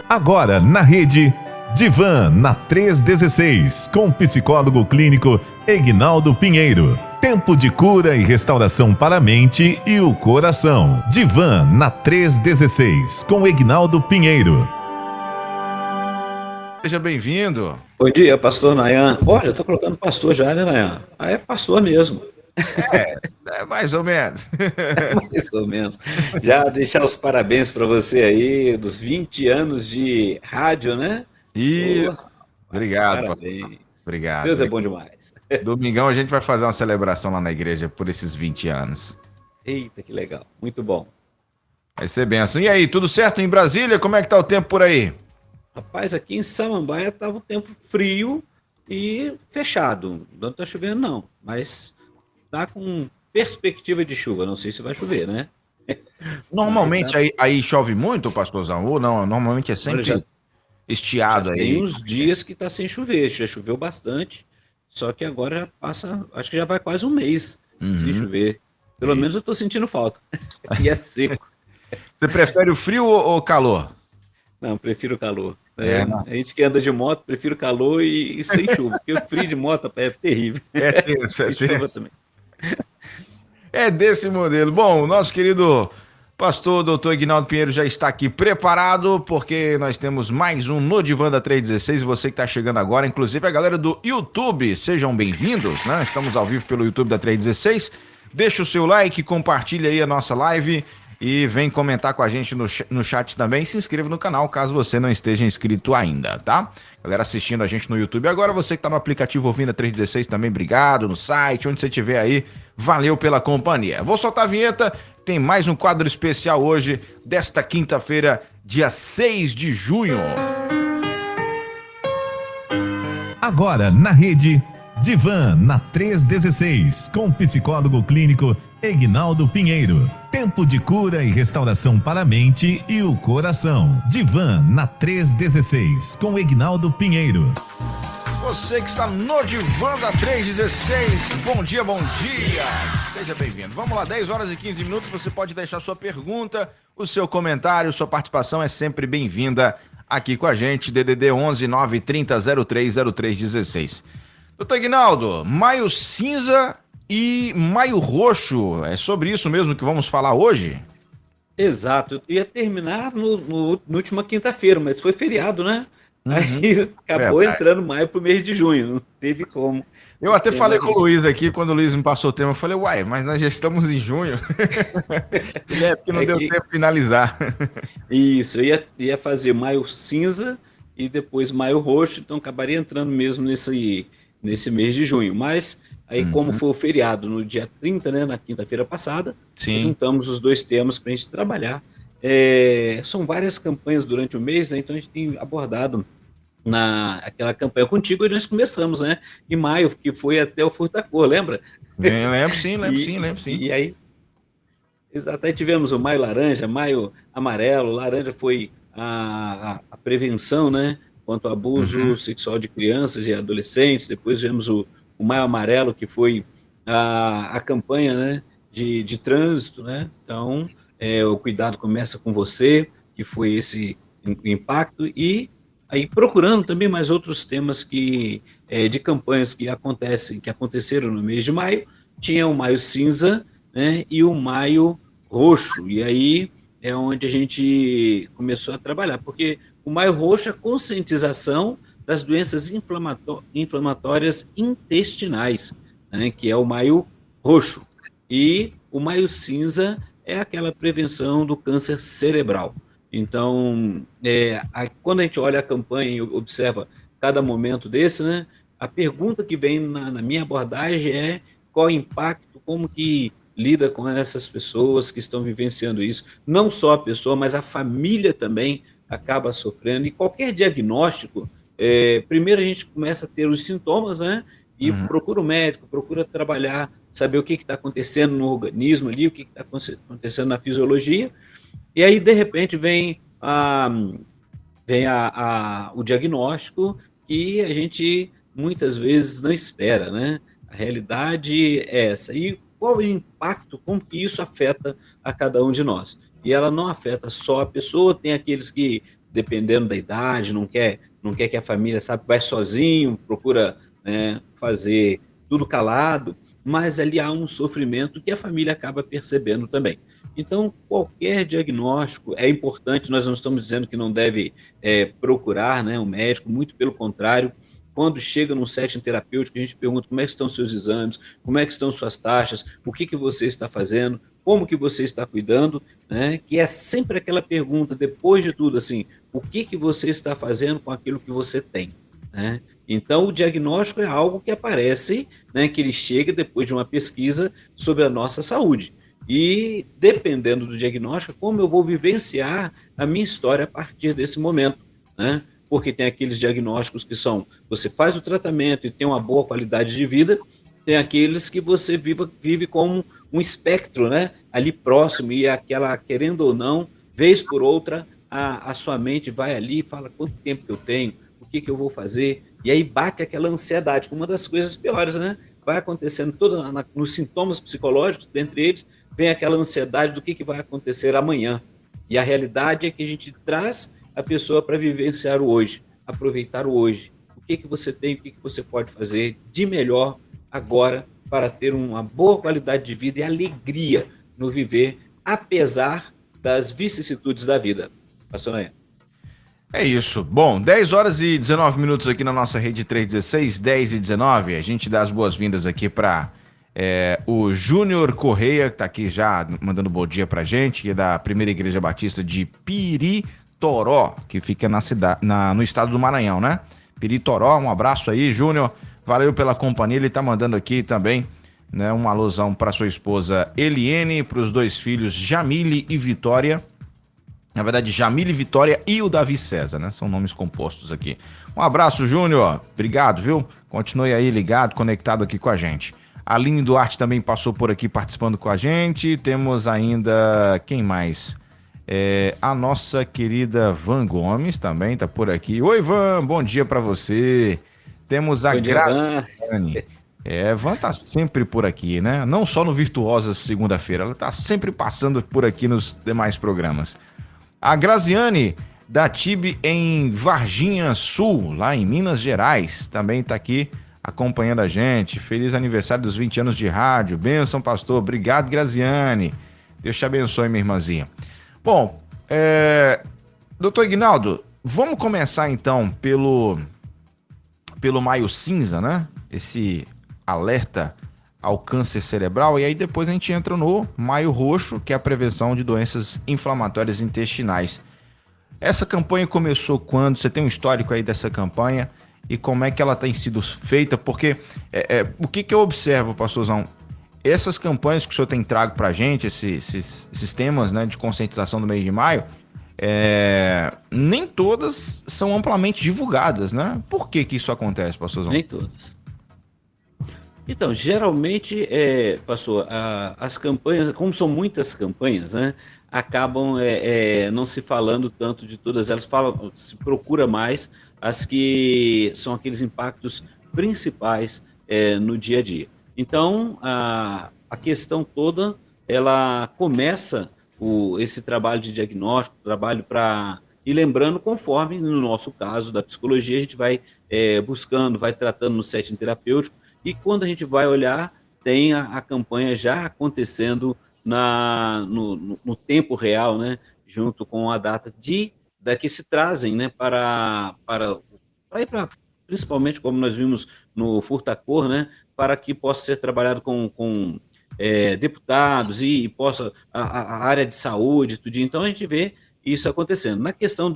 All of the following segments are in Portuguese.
Agora na rede Divan na 316, com o psicólogo clínico Egnaldo Pinheiro. Tempo de cura e restauração para a mente e o coração. Divan na 316, com Egnaldo Pinheiro. Seja bem-vindo. Bom dia, pastor Nayan. Olha, eu tô colocando pastor já, né, Nayan? Ah, é pastor mesmo. É mais ou menos. Mais ou menos. Já deixar os parabéns para você aí, dos 20 anos de rádio, né? Isso. Obrigado, Parabéns. pastor. Obrigado. Deus é bom demais. Domingão a gente vai fazer uma celebração lá na igreja por esses 20 anos. Eita, que legal. Muito bom. Vai ser benção. E aí, tudo certo em Brasília? Como é que tá o tempo por aí? Rapaz, aqui em Samambaia tava um tempo frio e fechado. Não tá chovendo, não. Mas tá com perspectiva de chuva. Não sei se vai chover, né? Normalmente aí chove muito, pastorzão? Ou não? Normalmente é sempre já estiado aí. Tem uns dias que tá sem chover. Já choveu bastante. Só que agora já passa, acho que já vai quase um mês sem chover. Pelo menos eu tô sentindo falta. E é seco. Você prefere o frio ou calor? Não, prefiro o calor. Não. A gente que anda de moto, prefiro calor e sem chuva. Porque o frio de moto é terrível. É tenso, é E chuva tenso. também. É desse modelo. Bom, o nosso querido pastor Dr. Egnaldo Pinheiro já está aqui preparado, porque nós temos mais um No Divan da 316, você que está chegando agora, inclusive a galera do YouTube, sejam bem-vindos, né? Estamos ao vivo pelo YouTube da 316, deixa o seu like, compartilha aí a nossa live e vem comentar com a gente no chat também, se inscreva no canal caso você não esteja inscrito ainda, tá? Galera assistindo a gente no YouTube, agora você que está no aplicativo ouvindo a 316 também, obrigado, no site, onde você estiver aí, valeu pela companhia. Vou soltar a vinheta. Tem mais um quadro especial hoje, desta quinta-feira, dia 6 de junho. Agora na rede Divan na 316, com o psicólogo clínico Egnaldo Pinheiro. Tempo de cura e restauração para a mente e o coração. Divan na 316, com Egnaldo Pinheiro. Você que está no Divan da 316, bom dia, bom dia! Seja bem-vindo. Vamos lá, 10 horas e 15 minutos, você pode deixar sua pergunta, o seu comentário, sua participação é sempre bem-vinda aqui com a gente, DDD 11 930 03 0316. Doutor Egnaldo, maio cinza e maio roxo, é sobre isso mesmo que vamos falar hoje? Exato. Eu ia terminar na última quinta-feira, mas foi feriado, né? Aí acabou entrando maio pro mês de junho, não teve como. Eu até falei com o Luiz aqui, quando o Luiz me passou o tema, eu falei, uai, mas nós já estamos em junho. Porque não deu tempo de finalizar. Isso, eu ia fazer maio cinza e depois maio roxo, então acabaria entrando mesmo nesse mês de junho. Mas aí, como foi o feriado no dia 30, né, na quinta-feira passada, juntamos os dois temas para a gente trabalhar. São várias campanhas durante o mês, né, então a gente tem abordado aquela campanha contigo e nós começamos, né, em maio, que foi até o Furtacor, lembra? Lembro sim. E aí, exato, aí tivemos o maio laranja, maio amarelo. Laranja foi a prevenção, né, quanto ao abuso sexual de crianças e adolescentes. Depois tivemos o maio amarelo, que foi a campanha, né, de trânsito, né, então o cuidado começa com você, que foi esse impacto, e aí procurando também mais outros temas de campanhas que aconteceram no mês de maio. Tinha o maio cinza, né, e o maio roxo, e aí é onde a gente começou a trabalhar, porque o maio roxo é a conscientização das doenças inflamatórias intestinais, né, que é o maio roxo, e o maio cinza é aquela prevenção do câncer cerebral. Então, quando a gente olha a campanha e observa cada momento desse, né, a pergunta que vem na minha abordagem é qual o impacto, como que lida com essas pessoas que estão vivenciando isso. Não só a pessoa, mas a família também acaba sofrendo. E qualquer diagnóstico, primeiro a gente começa a ter os sintomas, né, e procura o médico, procura trabalhar, saber o que está acontecendo no organismo ali, o que está acontecendo na fisiologia. E aí, de repente, vem o diagnóstico que a gente muitas vezes não espera, né? A realidade é essa. E qual é o impacto, como que isso afeta a cada um de nós? E ela não afeta só a pessoa, tem aqueles que dependendo da idade, não quer que a família, sabe, vai sozinho, procura, né, fazer tudo calado, mas ali há um sofrimento que a família acaba percebendo também. Então, qualquer diagnóstico é importante, nós não estamos dizendo que não deve procurar, né, um médico, muito pelo contrário. Quando chega num setting terapêutico, a gente pergunta como é que estão seus exames, como é que estão suas taxas, o que você está fazendo, como que você está cuidando, né? Que é sempre aquela pergunta, depois de tudo, assim, o que você está fazendo com aquilo que você tem, né? Então, o diagnóstico é algo que aparece, né, que ele chega depois de uma pesquisa sobre a nossa saúde. E, dependendo do diagnóstico, como eu vou vivenciar a minha história a partir desse momento, né? Porque tem aqueles diagnósticos que são, você faz o tratamento e tem uma boa qualidade de vida, tem aqueles que você vive como um espectro, né? Ali próximo, e aquela, querendo ou não, vez por outra, a sua mente vai ali e fala quanto tempo que eu tenho, o que eu vou fazer, e aí bate aquela ansiedade, que é uma das coisas piores, né? Vai acontecendo nos sintomas psicológicos, dentre eles, vem aquela ansiedade do que vai acontecer amanhã. E a realidade é que a gente traz a pessoa para vivenciar o hoje, aproveitar o hoje. O que você tem, o que você pode fazer de melhor agora para ter uma boa qualidade de vida e alegria no viver, apesar das vicissitudes da vida. Pastor Nayan. É isso. Bom, 10 horas e 19 minutos aqui na nossa rede 316, 10 e 19. A gente dá as boas-vindas aqui para o Júnior Correia, que está aqui já mandando bom dia para gente, que é da Primeira Igreja Batista de Piritoró, que fica no estado do Maranhão, né? Piritoró, um abraço aí, Júnior. Valeu pela companhia. Ele tá mandando aqui também, né, uma alusão para sua esposa Eliene, para os dois filhos Jamile e Vitória. Na verdade, Jamile, Vitória e o Davi César, né? São nomes compostos aqui. Um abraço, Júnior. Obrigado, viu? Continue aí ligado, conectado aqui com a gente. A Aline Duarte também passou por aqui participando com a gente. Temos ainda... Quem mais? A nossa querida Van Gomes também tá por aqui. Oi, Van, bom dia para você. Temos a Graziane. Van tá sempre por aqui, né? Não só no Virtuosas segunda-feira, ela tá sempre passando por aqui nos demais programas. A Graziane, da TIB em Varginha Sul, lá em Minas Gerais, também tá aqui acompanhando a gente. Feliz aniversário dos 20 anos de rádio. Bênção, pastor. Obrigado, Graziane. Deus te abençoe, minha irmãzinha. Bom, doutor Ignaldo, vamos começar então pelo Maio Cinza, né? Esse alerta ao câncer cerebral, e aí depois a gente entra no Maio Roxo, que é a prevenção de doenças inflamatórias intestinais. Essa campanha começou quando? Você tem um histórico aí dessa campanha e como é que ela tem sido feita? Porque o que eu observo, pastorzão? Essas campanhas que o senhor tem trago pra gente, esses temas, né, de conscientização do mês de maio, nem todas são amplamente divulgadas, né? Por que isso acontece, pastorzão? Nem todas. Então, geralmente, pastor, as campanhas, como são muitas campanhas, né, acabam não se falando tanto de todas elas, se procura mais as que são aqueles impactos principais no dia a dia. Então, a questão toda, ela começa esse trabalho de diagnóstico, trabalho para... E lembrando, conforme, no nosso caso da psicologia, a gente vai buscando, vai tratando no setting terapêutico, e quando a gente vai olhar, tem a campanha já acontecendo no tempo real, né, junto com a data da que se trazem, né, para ir para, principalmente como nós vimos no Furtacor, né, para que possa ser trabalhado com deputados e possa a área de saúde, tudo. Então a gente vê isso acontecendo. Na questão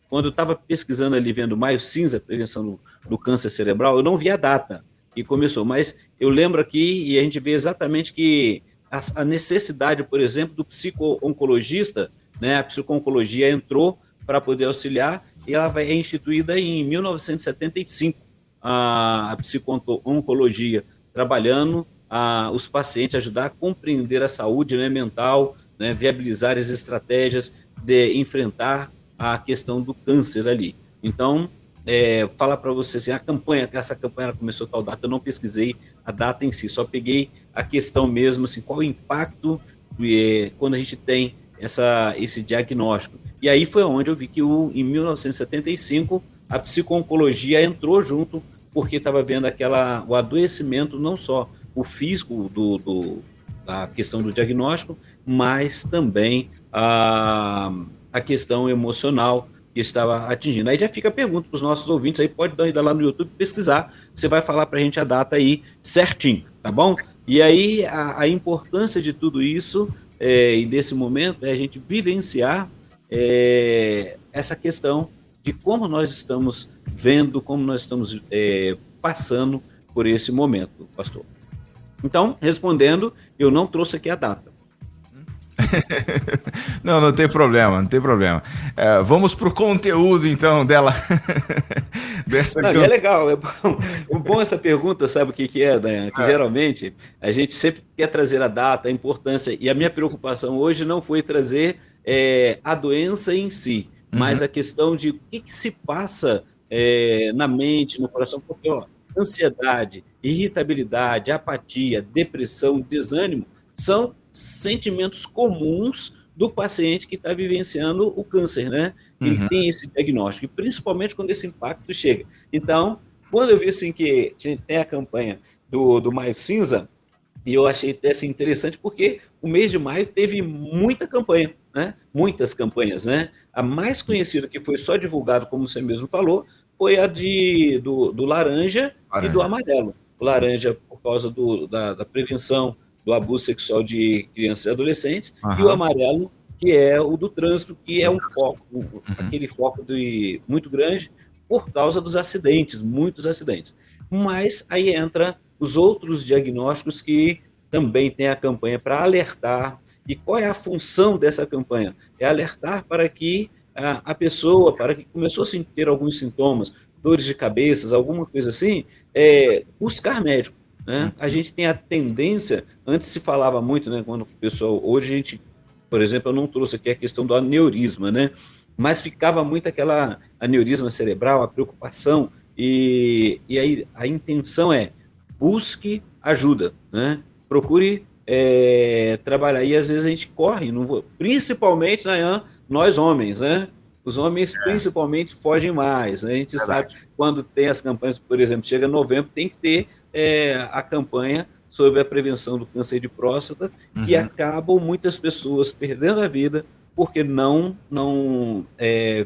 quando eu estava pesquisando ali, vendo Maio Cinza, prevenção do câncer cerebral, eu não vi a data que começou, mas eu lembro aqui e a gente vê exatamente que a necessidade, por exemplo, do psico-oncologista, né, a psico-oncologia entrou para poder auxiliar e ela é instituída em 1975, a psico-oncologia, trabalhando os pacientes, ajudar a compreender a saúde, né, mental, né, viabilizar as estratégias de enfrentar a questão do câncer ali. Então, falar para você assim, essa campanha começou tal data, eu não pesquisei a data em si, só peguei a questão mesmo, assim, qual o impacto quando a gente tem esse diagnóstico. E aí foi onde eu vi que em 1975 a psico-oncologia entrou junto, porque estava vendo o adoecimento, não só o físico da questão do diagnóstico, mas também a questão emocional que estava atingindo. Aí já fica a pergunta para os nossos ouvintes, aí pode dar lá no YouTube pesquisar, você vai falar para a gente a data aí certinho, tá bom? E aí a importância de tudo isso, e desse momento, é a gente vivenciar essa questão de como nós estamos vendo, como nós estamos passando por esse momento, pastor. Então, respondendo, eu não trouxe aqui a data. Não tem problema, não tem problema. Vamos para o conteúdo, então, dela. É legal, é bom essa pergunta, sabe o que é, Dayan? Que geralmente a gente sempre quer trazer a data, a importância, e a minha preocupação hoje não foi trazer a doença em si, mas a questão de o que se passa na mente, no coração, porque ansiedade, irritabilidade, apatia, depressão, desânimo, são sentimentos comuns do paciente que está vivenciando o câncer, né? Ele tem esse diagnóstico, e principalmente quando esse impacto chega. Então, quando eu vi assim que tem a campanha do Maio Cinza, e eu achei até assim, interessante, porque o mês de maio teve muita campanha, né? Muitas campanhas, né? A mais conhecida, que foi só divulgado, como você mesmo falou, foi a do laranja e do amarelo. O laranja por causa da prevenção do abuso sexual de crianças e adolescentes, e o amarelo, que é o do trânsito, que é um foco, aquele foco muito grande por causa dos acidentes, muitos acidentes. Mas aí entra os outros diagnósticos que também tem a campanha para alertar. E qual é a função dessa campanha? É alertar para que a pessoa, para que começou a ter alguns sintomas, dores de cabeça, alguma coisa assim, buscar médico. Né? A gente tem a tendência, antes se falava muito, né, quando o pessoal, hoje a gente, por exemplo, eu não trouxe aqui a questão do aneurisma, né, mas ficava muito aquela aneurisma cerebral, a preocupação, e aí a intenção é, busque ajuda, né, procure trabalhar, e às vezes a gente corre, principalmente, né, nós homens, né, os homens principalmente fogem mais, né? A gente sabe quando tem as campanhas, por exemplo, chega novembro, tem que ter a campanha sobre a prevenção do câncer de próstata, que acabam muitas pessoas perdendo a vida porque não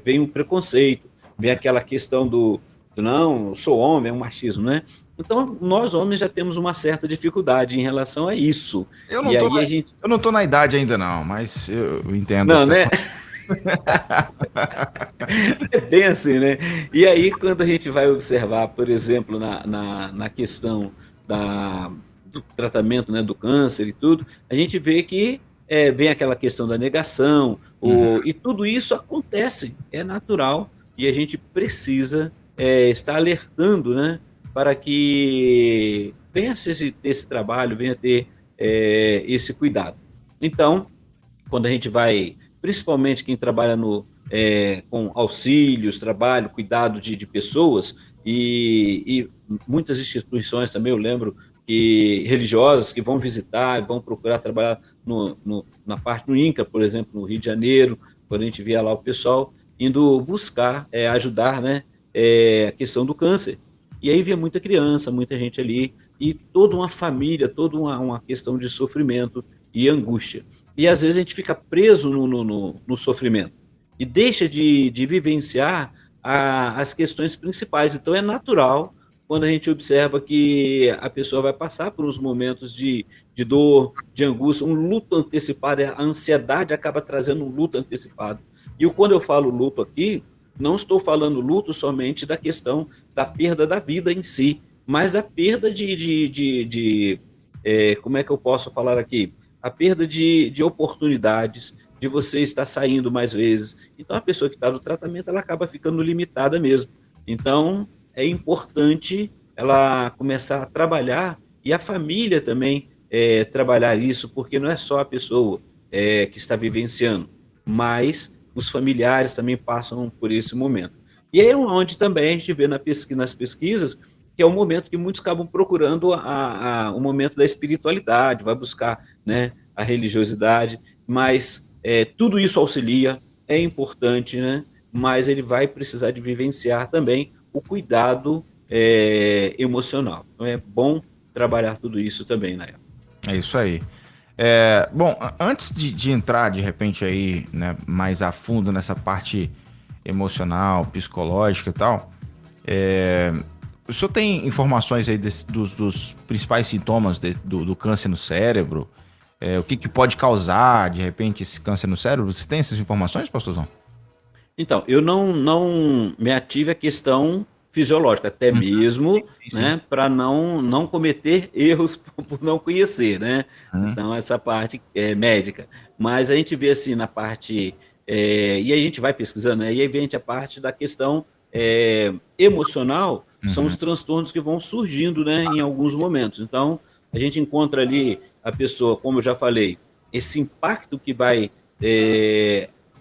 vem o preconceito, vem aquela questão do não, sou homem, é um machismo, né? Então, nós homens já temos uma certa dificuldade em relação a isso. Eu não estou na idade ainda não, mas eu entendo. Não, né? É bem assim, né? E aí, quando a gente vai observar, por exemplo, na questão do tratamento, né, do câncer e tudo, a gente vê que vem aquela questão da negação, e tudo isso acontece, é natural, e a gente precisa estar alertando, né, para que venha esse trabalho, venha ter esse cuidado. Então, quando a gente vai, principalmente quem trabalha com auxílios, trabalho, cuidado de pessoas, e muitas instituições também, eu lembro, que religiosas que vão visitar, vão procurar trabalhar na parte do INCA, por exemplo, no Rio de Janeiro, quando a gente via lá o pessoal indo buscar, ajudar, né, a questão do câncer. E aí via muita criança, muita gente ali, e toda uma família, toda uma questão de sofrimento e angústia. E às vezes a gente fica preso no sofrimento e deixa de vivenciar as questões principais. Então é natural quando a gente observa que a pessoa vai passar por uns momentos de dor, de angústia, um luto antecipado, a ansiedade acaba trazendo um luto antecipado. E quando eu falo luto aqui, não estou falando luto somente da questão da perda da vida em si, mas da perda como é que eu posso falar aqui? A perda de oportunidades, de você estar saindo mais vezes. Então, a pessoa que está no tratamento, ela acaba ficando limitada mesmo. Então, é importante ela começar a trabalhar, e a família também trabalhar isso, porque não é só a pessoa que está vivenciando, mas os familiares também passam por esse momento. E é onde também a gente vê nas pesquisas que é o momento que muitos acabam procurando o momento da espiritualidade, vai buscar, né, a religiosidade, mas tudo isso auxilia, é importante, né? Mas ele vai precisar de vivenciar também o cuidado emocional. Então é bom trabalhar tudo isso também, Nael. É isso aí. Bom, antes de entrar de repente aí, né, mais a fundo nessa parte emocional, psicológica e tal, o senhor tem informações aí dos principais sintomas do câncer no cérebro? O que pode causar, de repente, esse câncer no cérebro? Você tem essas informações, pastorzão? Então, eu não me ative a questão fisiológica, até mesmo, Sim. né, para não cometer erros por não conhecer, né? Uhum. Então, essa parte médica. Mas a gente vê assim na parte. E aí a gente vai pesquisando, né? E aí vem a parte da questão emocional, são os transtornos que vão surgindo, né, em alguns momentos. Então, a gente encontra ali a pessoa, como eu já falei, esse impacto que vai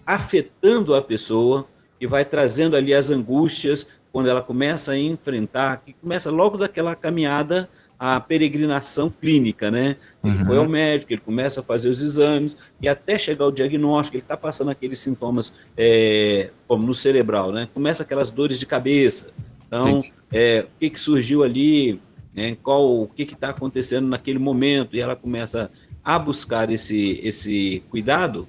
afetando a pessoa, que vai trazendo ali as angústias, quando ela começa a enfrentar, que começa logo daquela caminhada, a peregrinação clínica, né? Ele foi ao médico, ele começa a fazer os exames, e até chegar ao diagnóstico, ele está passando aqueles sintomas, como no cerebral, né? Começa aquelas dores de cabeça. Então, o que surgiu ali, né? O que está acontecendo naquele momento, e ela começa a buscar esse cuidado,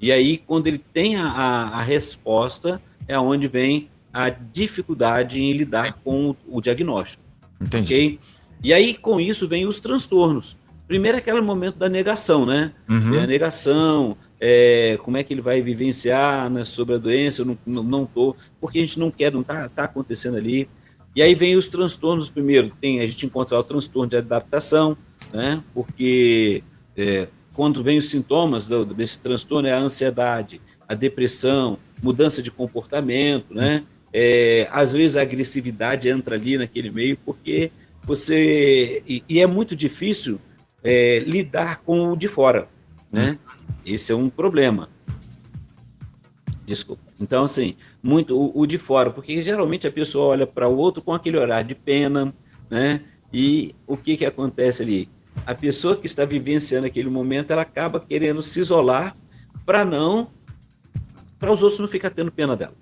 e aí, quando ele tem a resposta, é onde vem a dificuldade em lidar com o diagnóstico. Entendi. Okay? E aí, com isso, vem os transtornos. Primeiro, aquele momento da negação, né? A negação, como é que ele vai vivenciar, né, sobre a doença, eu não estou, porque a gente não quer, não está acontecendo ali. E aí vem os transtornos primeiro. A gente encontra o transtorno de adaptação, né? Porque quando vem os sintomas desse transtorno, é a ansiedade, a depressão, mudança de comportamento, né? Às vezes a agressividade entra ali naquele meio, porque e é muito difícil lidar com o de fora, né? Esse é um problema. Desculpa. Então, assim, muito o de fora, porque geralmente a pessoa olha para o outro com aquele olhar de pena, né? E o que acontece ali? A pessoa que está vivenciando aquele momento, ela acaba querendo se isolar para os outros não ficarem tendo pena dela.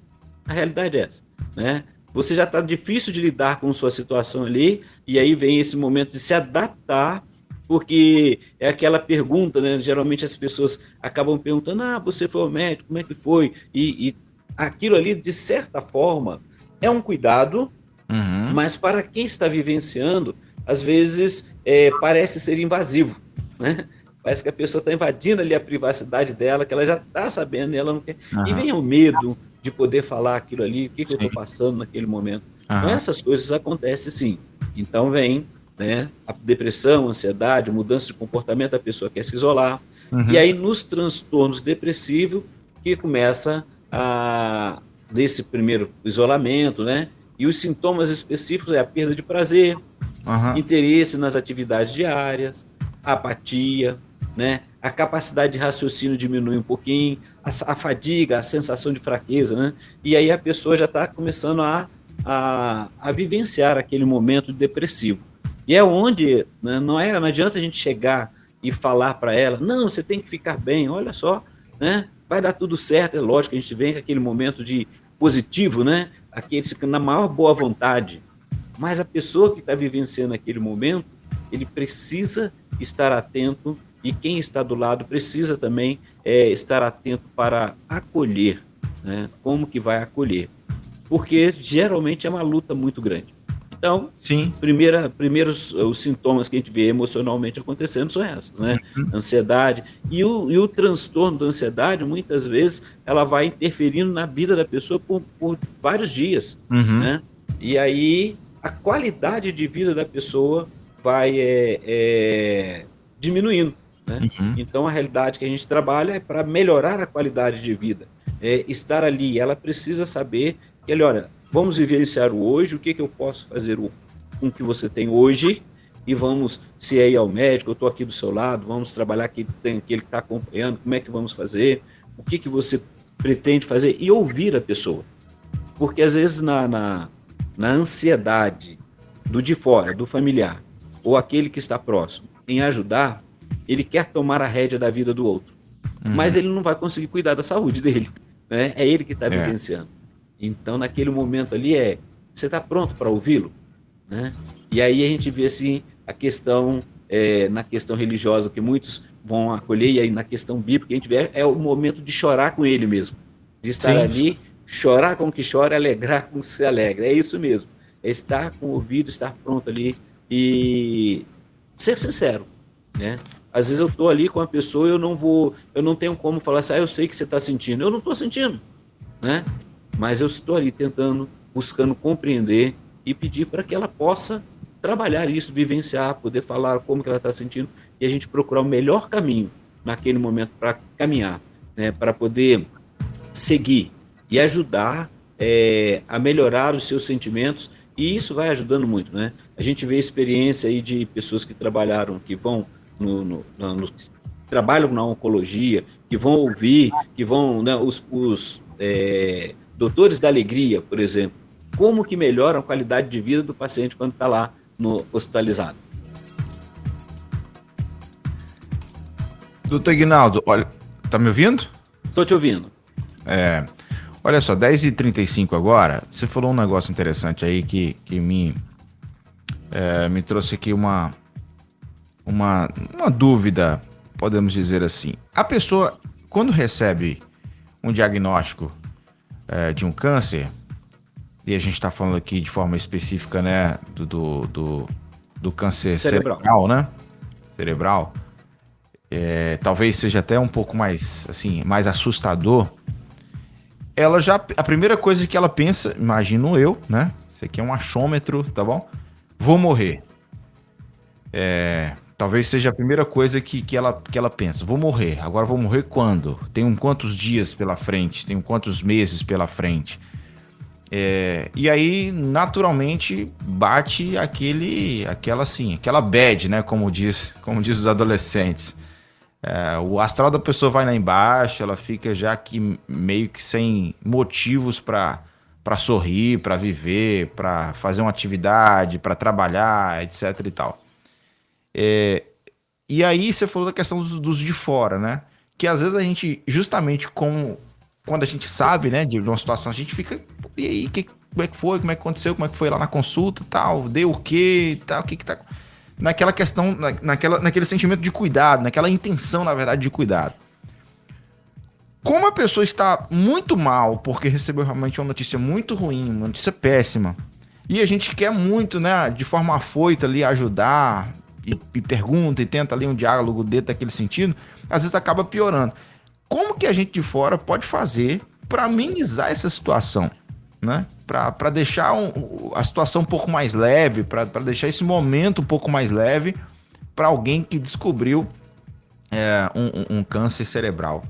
A realidade é essa, né? Você já está difícil de lidar com sua situação ali, e aí vem esse momento de se adaptar, porque é aquela pergunta, né? Geralmente as pessoas acabam perguntando, você foi ao médico, como é que foi? E aquilo ali, de certa forma, é um cuidado, mas para quem está vivenciando, às vezes parece ser invasivo, né? Parece que a pessoa está invadindo ali a privacidade dela, que ela já está sabendo, e ela não quer. E vem o medo de poder falar aquilo ali, o que eu estou passando naquele momento. Então, essas coisas acontecem sim. Então, vem, né, a depressão, a ansiedade, mudança de comportamento, a pessoa quer se isolar. E aí, nos transtornos depressivos, que começa desse primeiro isolamento, né? E os sintomas específicos é a perda de prazer, interesse nas atividades diárias, apatia, né? A capacidade de raciocínio diminui um pouquinho, a fadiga, a sensação de fraqueza, né? E aí a pessoa já está começando a vivenciar aquele momento depressivo. E é onde, né, não adianta a gente chegar e falar para ela, não, você tem que ficar bem, olha só, né? Vai dar tudo certo. É lógico que a gente vem com aquele momento de positivo, né? Aquele na maior boa vontade. Mas a pessoa que está vivenciando aquele momento, ele precisa estar atento, e quem está do lado precisa também estar atento para acolher, né? Como que vai acolher? Porque geralmente é uma luta muito grande. Então, primeiros os sintomas que a gente vê emocionalmente acontecendo são esses, né? Ansiedade. E o transtorno da ansiedade, muitas vezes, ela vai interferindo na vida da pessoa por vários dias, né? E aí a qualidade de vida da pessoa vai diminuindo, né? Então, a realidade que a gente trabalha é para melhorar a qualidade de vida. Estar ali, ela precisa saber que, olha, vamos vivenciar o hoje, o que eu posso fazer com o que você tem hoje, e vamos, se ir ao médico, eu estou aqui do seu lado, vamos trabalhar aqui, tem aquele que está acompanhando, como é que vamos fazer, o que você pretende fazer, e ouvir a pessoa. Porque, às vezes, na ansiedade do de fora, do familiar, ou aquele que está próximo, em ajudar, ele quer tomar a rédea da vida do outro. Mas ele não vai conseguir cuidar da saúde dele, né? É ele que está vivenciando. Então, naquele momento ali, você está pronto para ouvi-lo? Né? E aí a gente vê assim, a questão, na questão religiosa, que muitos vão acolher, e aí na questão bíblica, a gente vê, é o momento de chorar com ele mesmo, de estar ali, chorar com o que chora, alegrar com o que se alegra. É isso mesmo. É estar com o ouvido, estar pronto ali e ser sincero, né? Às vezes eu estou ali com a pessoa, eu não tenho como falar assim, eu sei que você está sentindo. Eu não estou sentindo, né? Mas eu estou ali tentando, buscando compreender e pedir para que ela possa trabalhar isso, vivenciar, poder falar como que ela está sentindo e a gente procurar o melhor caminho naquele momento para caminhar, né? Para poder seguir e ajudar a melhorar os seus sentimentos, e isso vai ajudando muito, né? A gente vê a experiência aí de pessoas que trabalharam, que vão trabalham na oncologia, que vão ouvir, que vão, né, os doutores da alegria, por exemplo, como que melhoram a qualidade de vida do paciente quando está lá no hospitalizado. Doutor Ignaldo, olha, tá me ouvindo? Estou te ouvindo. Olha só, 10h35 agora, você falou um negócio interessante aí que me trouxe aqui uma dúvida, podemos dizer assim. A pessoa, quando recebe um diagnóstico de um câncer, e a gente está falando aqui de forma específica, né, do câncer cerebral, né? Cerebral. Talvez seja até um pouco mais, assim, mais assustador. A primeira coisa que ela pensa, imagino eu, né? Isso aqui é um achômetro, tá bom? Vou morrer. Talvez seja a primeira coisa que ela pensa. Vou morrer. Agora vou morrer quando? Tenho quantos dias pela frente? Tenho quantos meses pela frente? E aí, naturalmente, bate aquela bad, né? Como diz os adolescentes. O astral da pessoa vai lá embaixo, ela fica já que meio que sem motivos para sorrir, para viver, para fazer uma atividade, para trabalhar, etc e tal. E aí você falou da questão dos de fora, né? Que às vezes a gente, justamente quando a gente sabe, né, de uma situação, a gente fica, e aí, como é que foi, como é que aconteceu, como é que foi lá na consulta, tal, deu o quê, tal, o que tá... Naquela questão, naquele sentimento de cuidado, naquela intenção, na verdade, de cuidado. Como a pessoa está muito mal, porque recebeu realmente uma notícia muito ruim, uma notícia péssima, e a gente quer muito, né, de forma afoita ali, ajudar, e pergunta, e tenta ali um diálogo dentro daquele sentido, às vezes acaba piorando. Como que a gente de fora pode fazer para amenizar essa situação, né? Para deixar a situação um pouco mais leve, para deixar esse momento um pouco mais leve para alguém que descobriu um câncer cerebral.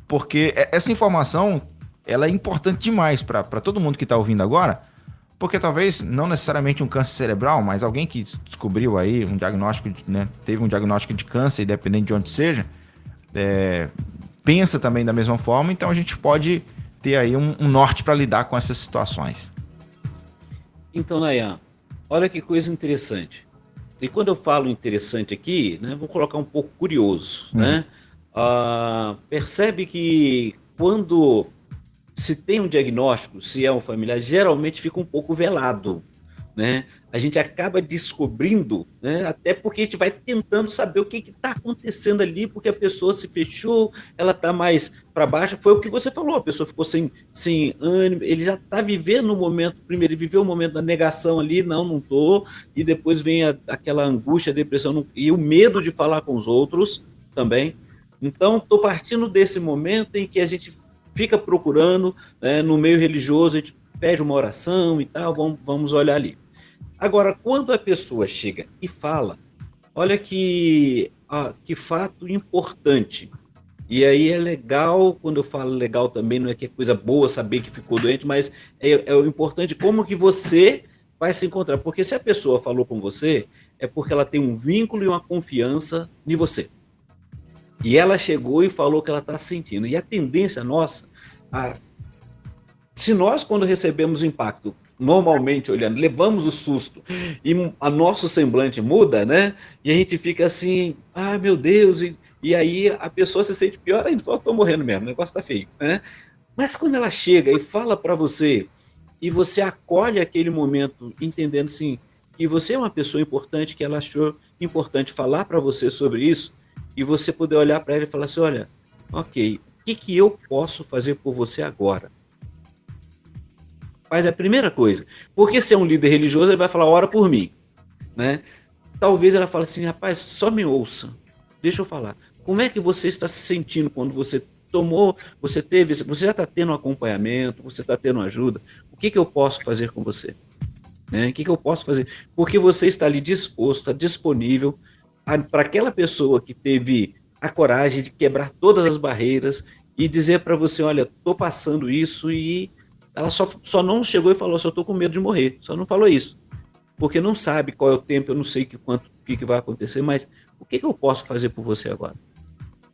Porque essa informação, ela é importante demais para todo mundo que está ouvindo agora, porque talvez não necessariamente um câncer cerebral, mas alguém que descobriu aí um diagnóstico, né, teve um diagnóstico de câncer, independente de onde seja, pensa também da mesma forma, então a gente pode ter aí um norte para lidar com essas situações. Então, Nayan, olha que coisa interessante. E quando eu falo interessante aqui, né, vou colocar um pouco curioso, né? Percebe que quando se tem um diagnóstico, se é um familiar, geralmente fica um pouco velado, né? A gente acaba descobrindo, né? Até porque a gente vai tentando saber o que está acontecendo ali, porque a pessoa se fechou, ela está mais para baixo. Foi o que você falou, a pessoa ficou sem ânimo, ele já está vivendo o momento, primeiro ele viveu o momento da negação ali, não estou, e depois vem aquela angústia, a depressão e o medo de falar com os outros também. Então, estou partindo desse momento em que a gente fica procurando, né, no meio religioso, a gente pede uma oração e tal, vamos olhar ali. Agora, quando a pessoa chega e fala, olha que fato importante. E aí é legal, quando eu falo legal também, não é que é coisa boa saber que ficou doente, mas é o importante como que você vai se encontrar. Porque se a pessoa falou com você, é porque ela tem um vínculo e uma confiança em você. E ela chegou e falou o que ela está sentindo. E a tendência nossa, se nós, quando recebemos o impacto, normalmente olhando, levamos o susto e o nosso semblante muda, né? E a gente fica assim, meu Deus, e aí a pessoa se sente pior ainda, fala, tô morrendo mesmo, o negócio tá feio, né? Mas quando ela chega e fala para você, e você acolhe aquele momento, entendendo assim, que você é uma pessoa importante, que ela achou importante falar para você sobre isso, e você poder olhar para ela e falar assim, olha, ok, o que eu posso fazer por você agora? Faz a primeira coisa. Porque se é um líder religioso, ele vai falar, ora por mim, né? Talvez ela fale assim, rapaz, só me ouça, deixa eu falar. Como é que você está se sentindo quando você você já está tendo um acompanhamento, você está tendo ajuda, o que eu posso fazer com você? Né? O que eu posso fazer? Porque você está ali disposto, está disponível para aquela pessoa que teve a coragem de quebrar todas as barreiras e dizer para você, olha, estou passando isso, e ela só não chegou e falou, só estou com medo de morrer, só não falou isso. Porque não sabe qual é o tempo, eu não sei o que vai acontecer, mas o que eu posso fazer por você agora?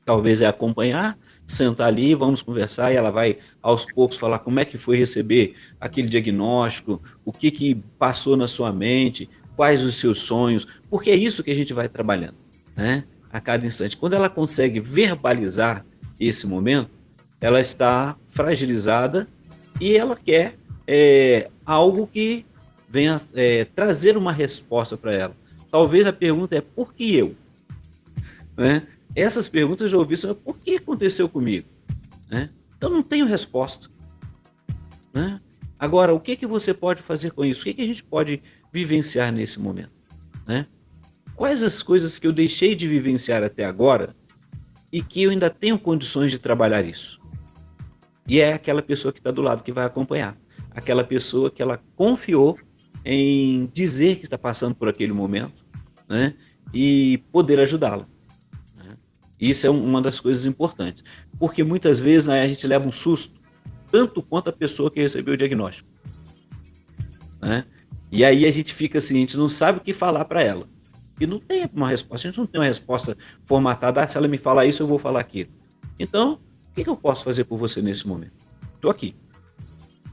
Talvez é acompanhar, sentar ali, vamos conversar, e ela vai aos poucos falar como é que foi receber aquele diagnóstico, o que passou na sua mente, quais os seus sonhos, porque é isso que a gente vai trabalhando, né? A cada instante. Quando ela consegue verbalizar esse momento, ela está fragilizada e ela quer algo que venha trazer uma resposta para ela. Talvez a pergunta é, por que eu? Né? Essas perguntas eu já ouvi sobre por que aconteceu comigo, né? Então não tenho resposta, né? Agora, o que você pode fazer com isso? O que a gente pode vivenciar nesse momento, né? Quais as coisas que eu deixei de vivenciar até agora e que eu ainda tenho condições de trabalhar isso? E é aquela pessoa que está do lado que vai acompanhar, aquela pessoa que ela confiou em dizer que está passando por aquele momento, né? E poder ajudá-la. Isso é uma das coisas importantes, porque muitas vezes, né, a gente leva um susto, tanto quanto a pessoa que recebeu o diagnóstico, né? E aí a gente fica assim, a gente não sabe o que falar para ela, e não tem uma resposta, a gente não tem uma resposta formatada, se ela me falar isso, eu vou falar aquilo. Então, o que eu posso fazer por você nesse momento? Estou aqui,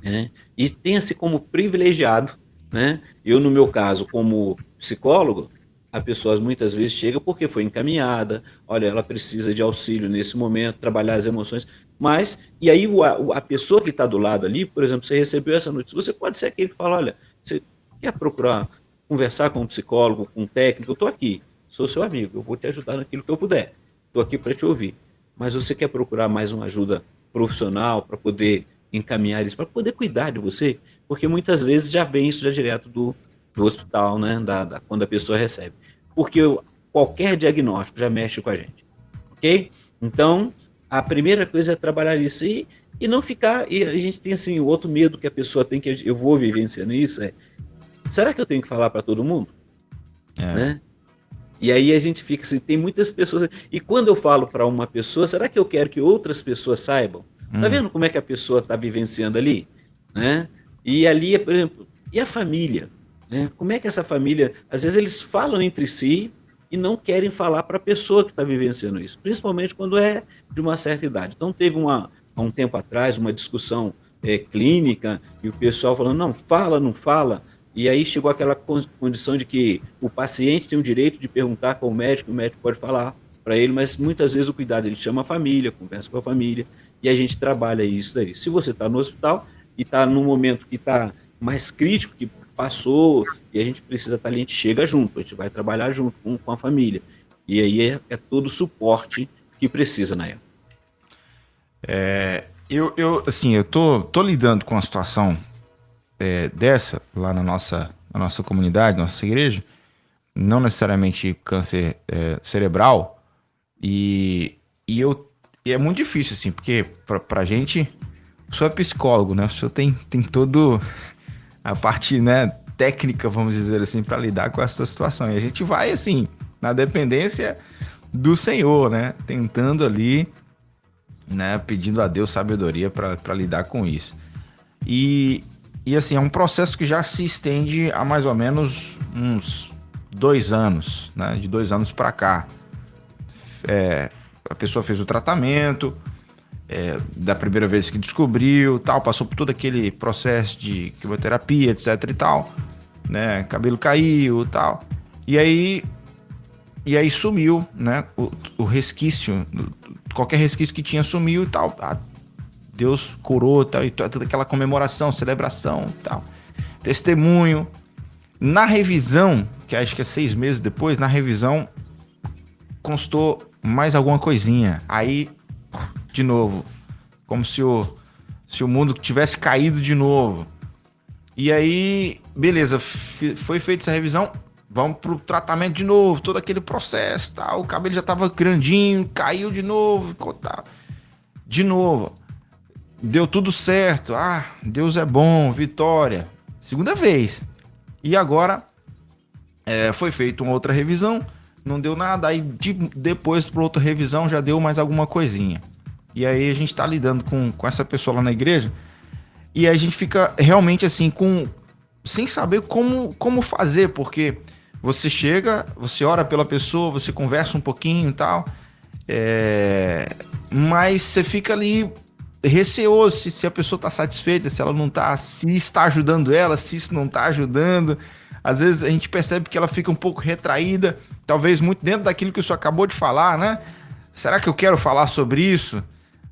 né? E tenha-se como privilegiado, né? Eu, no meu caso, como psicólogo, a pessoa muitas vezes chega porque foi encaminhada, olha, ela precisa de auxílio nesse momento, trabalhar as emoções, mas, e aí a pessoa que está do lado ali, por exemplo, você recebeu essa notícia, você pode ser aquele que fala, olha, você quer procurar conversar com um psicólogo, com um técnico, eu estou aqui, sou seu amigo, eu vou te ajudar naquilo que eu puder, estou aqui para te ouvir, mas você quer procurar mais uma ajuda profissional para poder encaminhar isso, para poder cuidar de você, porque muitas vezes já vem isso já direto do hospital, né, quando a pessoa recebe. Porque qualquer diagnóstico já mexe com a gente, ok? Então, a primeira coisa é trabalhar isso e não ficar... E a gente tem, assim, o outro medo que a pessoa tem, que eu vou vivenciando isso, será que eu tenho que falar para todo mundo? Né? E aí a gente fica assim, tem muitas pessoas... E quando eu falo para uma pessoa, será que eu quero que outras pessoas saibam? Tá vendo como é que a pessoa está vivenciando ali? Né? E ali, por exemplo, e a família? Né? Como é que essa família, às vezes eles falam entre si e não querem falar para a pessoa que está vivenciando isso, principalmente quando é de uma certa idade. Então teve há um tempo atrás uma discussão clínica e o pessoal falando, não fala, não fala, e aí chegou aquela condição de que o paciente tem o direito de perguntar com o médico pode falar para ele, mas muitas vezes o cuidado, ele chama a família, conversa com a família, e a gente trabalha isso daí. Se você está no hospital e está num momento que está mais crítico, que passou, e a gente precisa estar ali, a gente chega junto, a gente vai trabalhar junto com a família. E aí é todo o suporte que precisa, Nael. Eu tô lidando com uma situação dessa lá na nossa comunidade, nossa igreja, não necessariamente câncer cerebral, e é muito difícil, assim, porque pra gente, o senhor é psicólogo, né? O senhor tem todo a parte, né, técnica, vamos dizer assim, para lidar com essa situação. E a gente vai, assim, na dependência do Senhor, né? Tentando ali, né, pedindo a Deus sabedoria para lidar com isso. E, assim, é um processo que já se estende há mais ou menos uns 2 anos, né? De 2 anos para cá. A pessoa fez o tratamento... da primeira vez que descobriu, tal, passou por todo aquele processo de quimioterapia, etc e tal, né, cabelo caiu, tal, e aí sumiu, né, o resquício, qualquer resquício que tinha sumiu e tal, Deus curou, tal, e toda aquela comemoração, celebração, tal, testemunho. Na revisão, que acho que é 6 meses depois, na revisão constou mais alguma coisinha. Aí, de novo, como se o mundo tivesse caído de novo. E aí, beleza, foi feita essa revisão, vamos pro tratamento de novo, todo aquele processo, tal, o cabelo já tava grandinho, caiu de novo, tal. De novo, deu tudo certo, Deus é bom, vitória, segunda vez. E agora, foi feita uma outra revisão, não deu nada, aí depois para outra revisão já deu mais alguma coisinha. E aí a gente tá lidando com essa pessoa lá na igreja, e aí a gente fica realmente assim, sem saber como fazer, porque você chega, você ora pela pessoa, você conversa um pouquinho e tal, mas você fica ali receoso se a pessoa está satisfeita, se ela não está, se está ajudando ela, se isso não está ajudando. Às vezes a gente percebe que ela fica um pouco retraída, talvez muito dentro daquilo que o senhor acabou de falar, né? Será que eu quero falar sobre isso?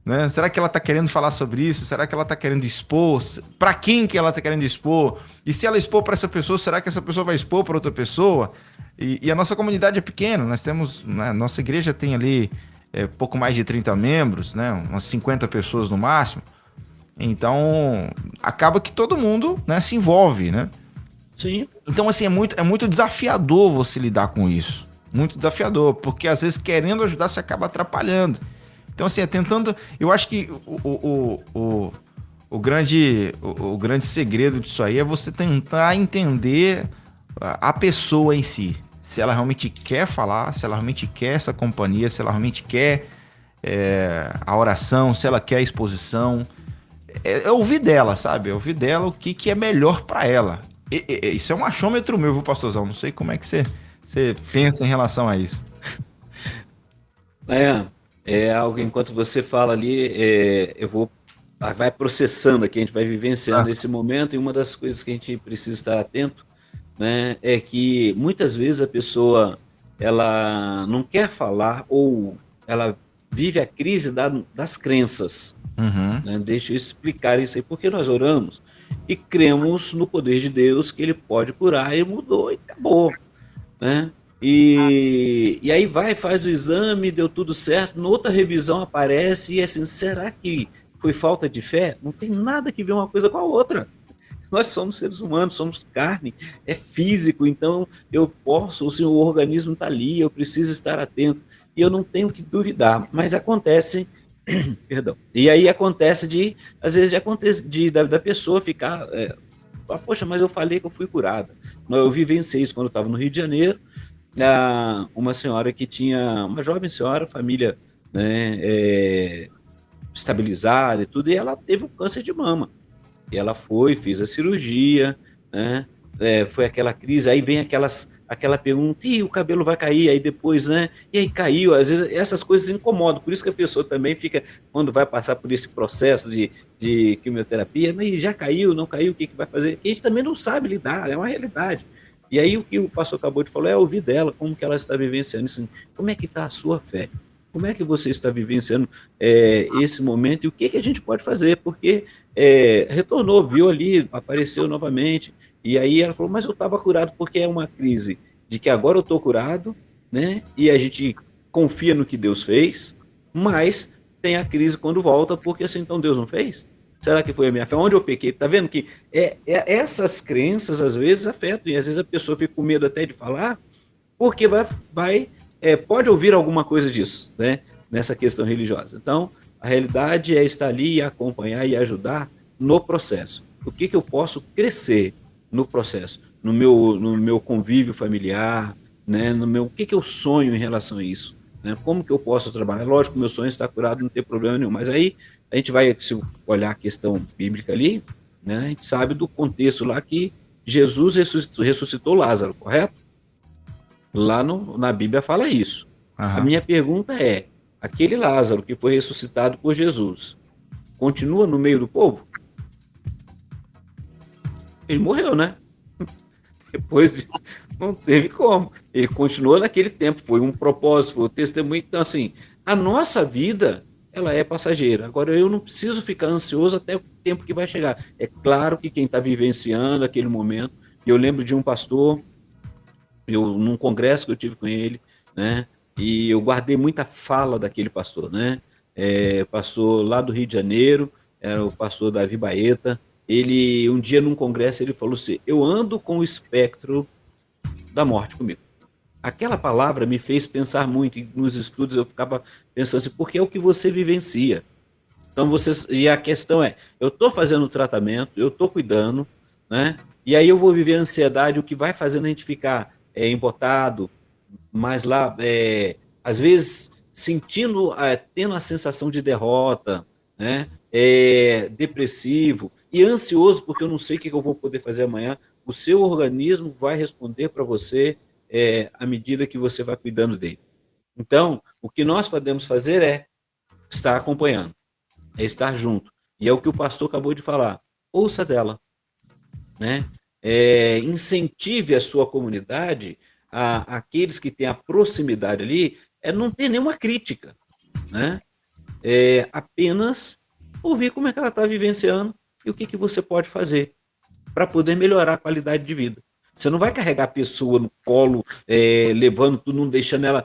Né? Será que ela está querendo falar sobre isso? Será que ela está querendo expor? Para quem que ela está querendo expor? E se ela expor para essa pessoa, será que essa pessoa vai expor para outra pessoa? E a nossa comunidade é pequena, nós temos, né, nossa igreja tem ali pouco mais de 30 membros, né, umas 50 pessoas no máximo. Então, acaba que todo mundo, né, se envolve, né? Sim. Então, assim, é muito desafiador você lidar com isso. Muito desafiador, porque às vezes querendo ajudar, você acaba atrapalhando. Então, assim, tentando... Eu acho que o grande segredo disso aí é você tentar entender a pessoa em si. Se ela realmente quer falar, se ela realmente quer essa companhia, se ela realmente quer a oração, se ela quer a exposição. É ouvir dela, sabe? É ouvir dela o que é melhor para ela. Isso é um achômetro meu, viu, pastorzão? Não sei como é que você pensa em relação a isso. É algo, enquanto você fala ali, vai processando aqui, a gente vai vivenciando esse momento, e uma das coisas que a gente precisa estar atento, né, é que muitas vezes a pessoa, ela não quer falar, ou ela vive a crise das crenças. Uhum. Né? Deixa eu explicar isso aí, porque nós oramos e cremos no poder de Deus, que ele pode curar, e mudou, e acabou, né? E aí faz o exame, deu tudo certo, na outra revisão aparece, e assim, será que foi falta de fé? Não tem nada que ver uma coisa com a outra. Nós somos seres humanos, somos carne, é físico, então o organismo está ali, eu preciso estar atento, e eu não tenho que duvidar, mas acontece, perdão, e aí acontece às vezes da pessoa ficar, poxa, mas eu falei que eu fui curada. Eu vivenciei isso quando eu estava no Rio de Janeiro, uma senhora que tinha, uma jovem senhora, família, né, estabilizada e tudo, e ela teve um câncer de mama. E ela fez a cirurgia, né? Foi aquela crise, aí vem aquela pergunta, e o cabelo vai cair, aí depois, né? E aí caiu, às vezes essas coisas incomodam, por isso que a pessoa também fica, quando vai passar por esse processo de quimioterapia, mas já caiu, não caiu, o que vai fazer? E a gente também não sabe lidar, é uma realidade. E aí o que o pastor acabou de falar é ouvir dela, como que ela está vivenciando isso, como é que está a sua fé? Como é que você está vivenciando esse momento, e o que a gente pode fazer? Porque retornou, viu ali, apareceu novamente, e aí ela falou, mas eu estava curado, porque é uma crise de que agora eu estou curado, né? E a gente confia no que Deus fez, mas tem a crise quando volta, porque assim, então Deus não fez? Será que foi a minha fé? Onde eu pequei? Tá vendo que essas crenças às vezes afetam, e às vezes a pessoa fica com medo até de falar, porque pode ouvir alguma coisa disso, né? Nessa questão religiosa. Então, a realidade é estar ali e acompanhar e ajudar no processo. O que eu posso crescer no processo? No meu convívio familiar, né? O que eu sonho em relação a isso? Né? Como que eu posso trabalhar? Lógico, meu sonho está curado, não tem problema nenhum, mas aí a gente vai, se olhar a questão bíblica ali, né? A gente sabe do contexto lá que Jesus ressuscitou Lázaro, correto? Lá na Bíblia fala isso. Uhum. A minha pergunta é, aquele Lázaro que foi ressuscitado por Jesus, continua no meio do povo? Ele morreu, né? Depois disso, não teve como. Ele continuou naquele tempo, foi um propósito, foi um testemunho. Então, assim, a nossa vida, ela é passageira. Agora, eu não preciso ficar ansioso até o tempo que vai chegar. É claro que quem está vivenciando aquele momento, eu lembro de um pastor, num congresso que eu tive com ele, né, e eu guardei muita fala daquele pastor, né, pastor lá do Rio de Janeiro, era o pastor Davi Baeta. Ele, um dia num congresso, ele falou assim: eu ando com o espectro da morte comigo. Aquela palavra me fez pensar muito, e nos estudos eu ficava pensando assim, porque é o que você vivencia. Então, e a questão é, eu estou fazendo o tratamento, eu estou cuidando, né? E aí eu vou viver a ansiedade, o que vai fazendo a gente ficar embotado, mas lá, às vezes, sentindo, tendo a sensação de derrota, né? Depressivo e ansioso, porque eu não sei o que eu vou poder fazer amanhã. O seu organismo vai responder para você à medida que você vai cuidando dele. Então, o que nós podemos fazer é estar acompanhando, é estar junto. E é o que o pastor acabou de falar. Ouça dela, né? Incentive a sua comunidade, aqueles que têm a proximidade ali, não ter nenhuma crítica, né? Apenas ouvir como é que ela está vivenciando e o que você pode fazer para poder melhorar a qualidade de vida. Você não vai carregar a pessoa no colo, levando tudo, não deixando ela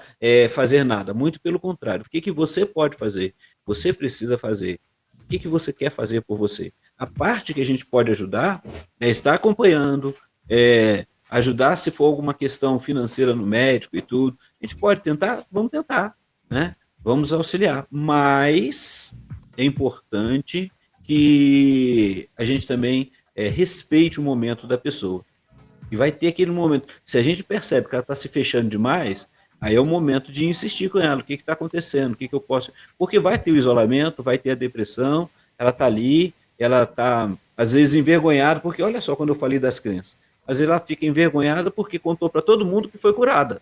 fazer nada. Muito pelo contrário. O que você pode fazer? Você precisa fazer. O que você quer fazer por você? A parte que a gente pode ajudar é estar acompanhando, ajudar se for alguma questão financeira no médico e tudo. A gente pode tentar? Vamos tentar, né? Vamos auxiliar. Mas é importante que a gente também respeite o momento da pessoa. E vai ter aquele momento. Se a gente percebe que ela está se fechando demais, aí é o momento de insistir com ela. O que está acontecendo? O que eu posso... Porque vai ter o isolamento, vai ter a depressão, ela está ali, ela está, às vezes, envergonhada, porque, olha só, quando eu falei das crenças, às vezes ela fica envergonhada porque contou para todo mundo que foi curada.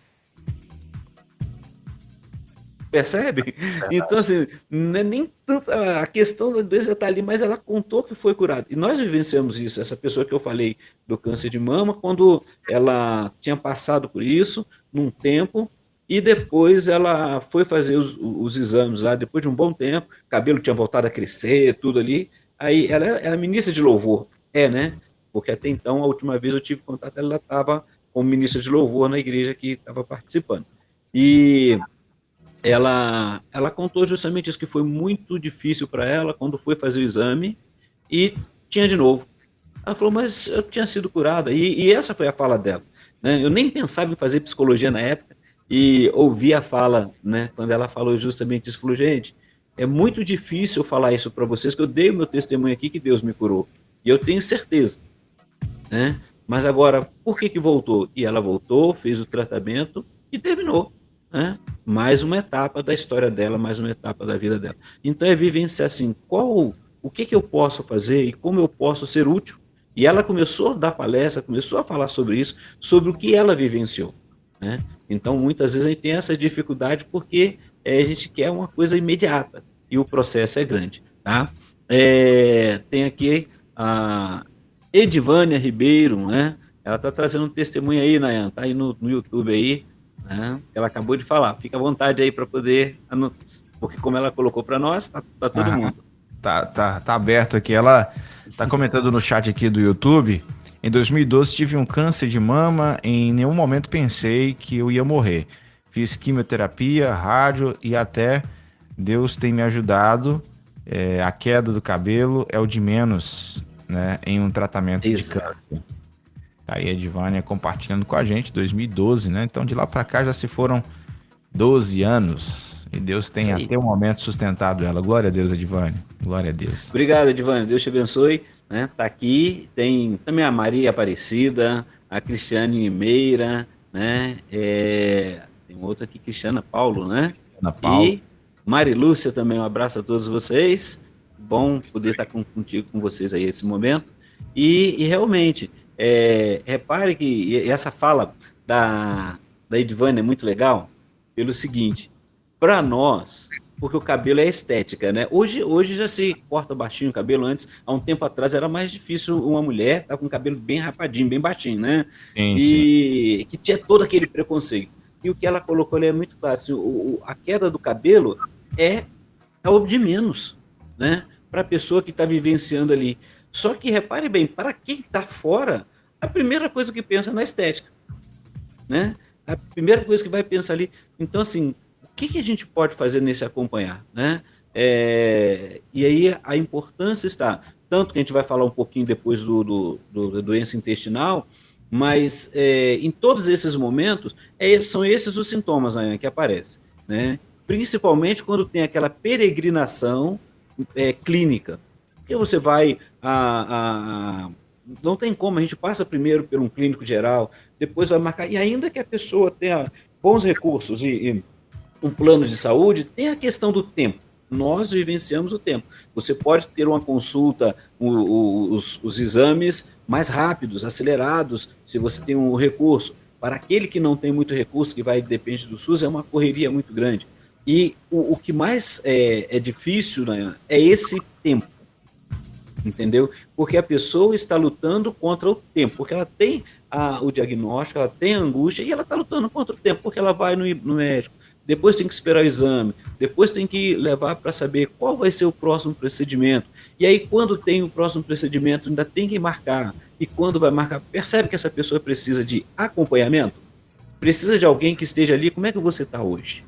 Percebe? Então, assim, não é nem tanto a questão da doença já está ali, mas ela contou que foi curada. E nós vivenciamos isso. Essa pessoa que eu falei do câncer de mama, quando ela tinha passado por isso, num tempo, e depois ela foi fazer os exames lá, depois de um bom tempo, o cabelo tinha voltado a crescer, tudo ali. Aí ela era ministra de louvor, né? Porque até então, a última vez eu tive contato, ela estava como ministra de louvor na igreja que estava participando. E ela contou justamente isso, que foi muito difícil para ela quando foi fazer o exame e tinha de novo. Ela falou, mas eu tinha sido curada. E essa foi a fala dela, né? Eu nem pensava em fazer psicologia na época e ouvi a fala, né? Quando ela falou justamente isso, falou, gente, é muito difícil falar isso para vocês, que eu dei o meu testemunho aqui que Deus me curou. E eu tenho certeza, né? Mas agora, por que voltou? E ela voltou, fez o tratamento e terminou. Né? Mais uma etapa da história dela, mais uma etapa da vida dela. Então é vivenciar assim, o que eu posso fazer e como eu posso ser útil. E ela começou a dar palestra, começou a falar sobre isso, sobre o que ela vivenciou. Né? Então muitas vezes a gente tem essa dificuldade porque a gente quer uma coisa imediata e o processo é grande. Tá? Tem aqui a Edivânia Ribeiro, né? Ela está trazendo um testemunho aí, Nayan, tá aí no YouTube aí. Ela acabou de falar, fica à vontade aí para poder, porque como ela colocou para nós, tá todo mundo. Tá aberto aqui, ela tá comentando no chat aqui do YouTube. Em 2012 tive um câncer de mama, em nenhum momento pensei que eu ia morrer. Fiz quimioterapia, rádio e até Deus tem me ajudado. A queda do cabelo é o de menos, né, em um tratamento de câncer. Tá aí a Edivânia compartilhando com a gente, 2012, né? Então de lá para cá já se foram 12 anos e Deus tem até o momento sustentado ela. Glória a Deus, Edivânia. Glória a Deus. Obrigado, Edivânia. Deus te abençoe. Né? Tá aqui, tem também a Maria Aparecida, a Cristiane Meira, né? Tem outra aqui, Cristiana Paulo, né? Cristiana Paulo. E Mari Lúcia também, um abraço a todos vocês. Bom poder estar contigo, com vocês aí nesse momento. E realmente... repare que essa fala da Edivânia é muito legal pelo seguinte, para nós, porque o cabelo é estética, né? Hoje já se corta baixinho o cabelo, antes, há um tempo atrás era mais difícil uma mulher estar com o cabelo bem rapadinho, bem baixinho, né? Sim. Que tinha todo aquele preconceito. E o que ela colocou ali é muito claro, assim, a queda do cabelo é é o de menos, né? Para a pessoa que está vivenciando ali. Só que repare bem, para quem está fora, a primeira coisa que pensa é na estética, né? A primeira coisa que vai pensar ali. Então, assim, o que a gente pode fazer nesse acompanhar, né? E aí a importância está, tanto que a gente vai falar um pouquinho depois da doença intestinal, mas em todos esses momentos, são esses os sintomas, né, que aparecem, né? Principalmente quando tem aquela peregrinação clínica, porque você vai não tem como, a gente passa primeiro por um clínico geral, depois vai marcar, e ainda que a pessoa tenha bons recursos e um plano de saúde, tem a questão do tempo. Nós vivenciamos o tempo. Você pode ter uma consulta, os exames mais rápidos, acelerados, se você tem um recurso. Para aquele que não tem muito recurso, que depende do SUS, é uma correria muito grande. E o que mais é difícil, né, é esse tempo, entendeu? Porque a pessoa está lutando contra o tempo, porque ela tem o diagnóstico, ela tem a angústia, e ela está lutando contra o tempo, porque ela vai no médico, depois tem que esperar o exame, depois tem que levar para saber qual vai ser o próximo procedimento, e aí quando tem o próximo procedimento ainda tem que marcar, e quando vai marcar, percebe que essa pessoa precisa de acompanhamento, precisa de alguém que esteja ali. Como é que você está hoje?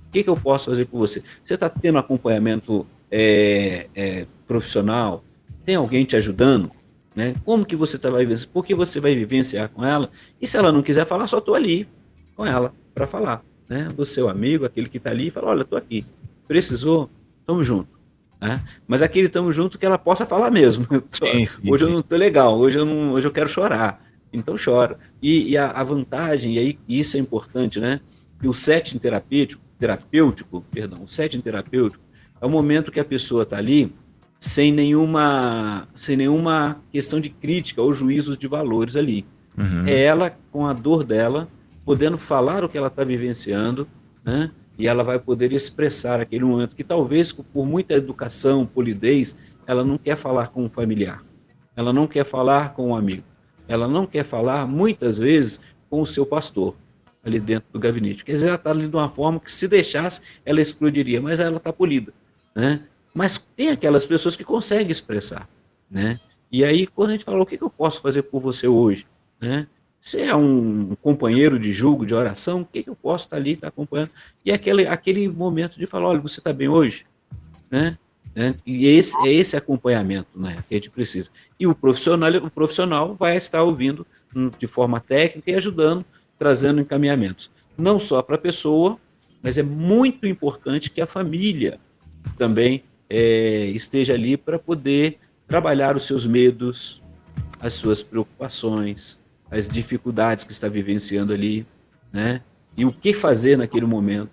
O que eu posso fazer por você? Você está tendo acompanhamento profissional? Tem alguém te ajudando? Né? Como que você vai vivenciar? Porque você vai vivenciar com ela, e se ela não quiser falar, só estou ali com ela para falar. Né? Do seu amigo, aquele que está ali, e fala, olha, estou aqui, precisou, estamos juntos. Né? Mas aquele estamos juntos que ela possa falar mesmo. Sim. Hoje eu não estou legal, hoje eu quero chorar, então chora. E a vantagem, e aí isso é importante, né? Que o setting terapêutico, o setting terapêutico é o momento que a pessoa está ali sem nenhuma questão de crítica ou juízos de valores ali. Uhum. É ela, com a dor dela, podendo falar o que ela está vivenciando, né? E ela vai poder expressar aquele momento que talvez, por muita educação, polidez, ela não quer falar com um familiar, ela não quer falar com um amigo, ela não quer falar, muitas vezes, com o seu pastor, ali dentro do gabinete. Quer dizer, ela está ali de uma forma que, se deixasse, ela explodiria, mas ela está polida, né? Mas tem aquelas pessoas que conseguem expressar, né? E aí, quando a gente fala, o que eu posso fazer por você hoje, né? Se é um companheiro de julgo, de oração, o que eu posso estar ali, estar acompanhando? E aquele momento de falar, olha, você está bem hoje? Né? E esse acompanhamento, né, que a gente precisa. E o profissional vai estar ouvindo de forma técnica e ajudando, trazendo encaminhamentos. Não só para a pessoa, mas é muito importante que a família também esteja ali para poder trabalhar os seus medos, as suas preocupações, as dificuldades que está vivenciando ali, né? E o que fazer naquele momento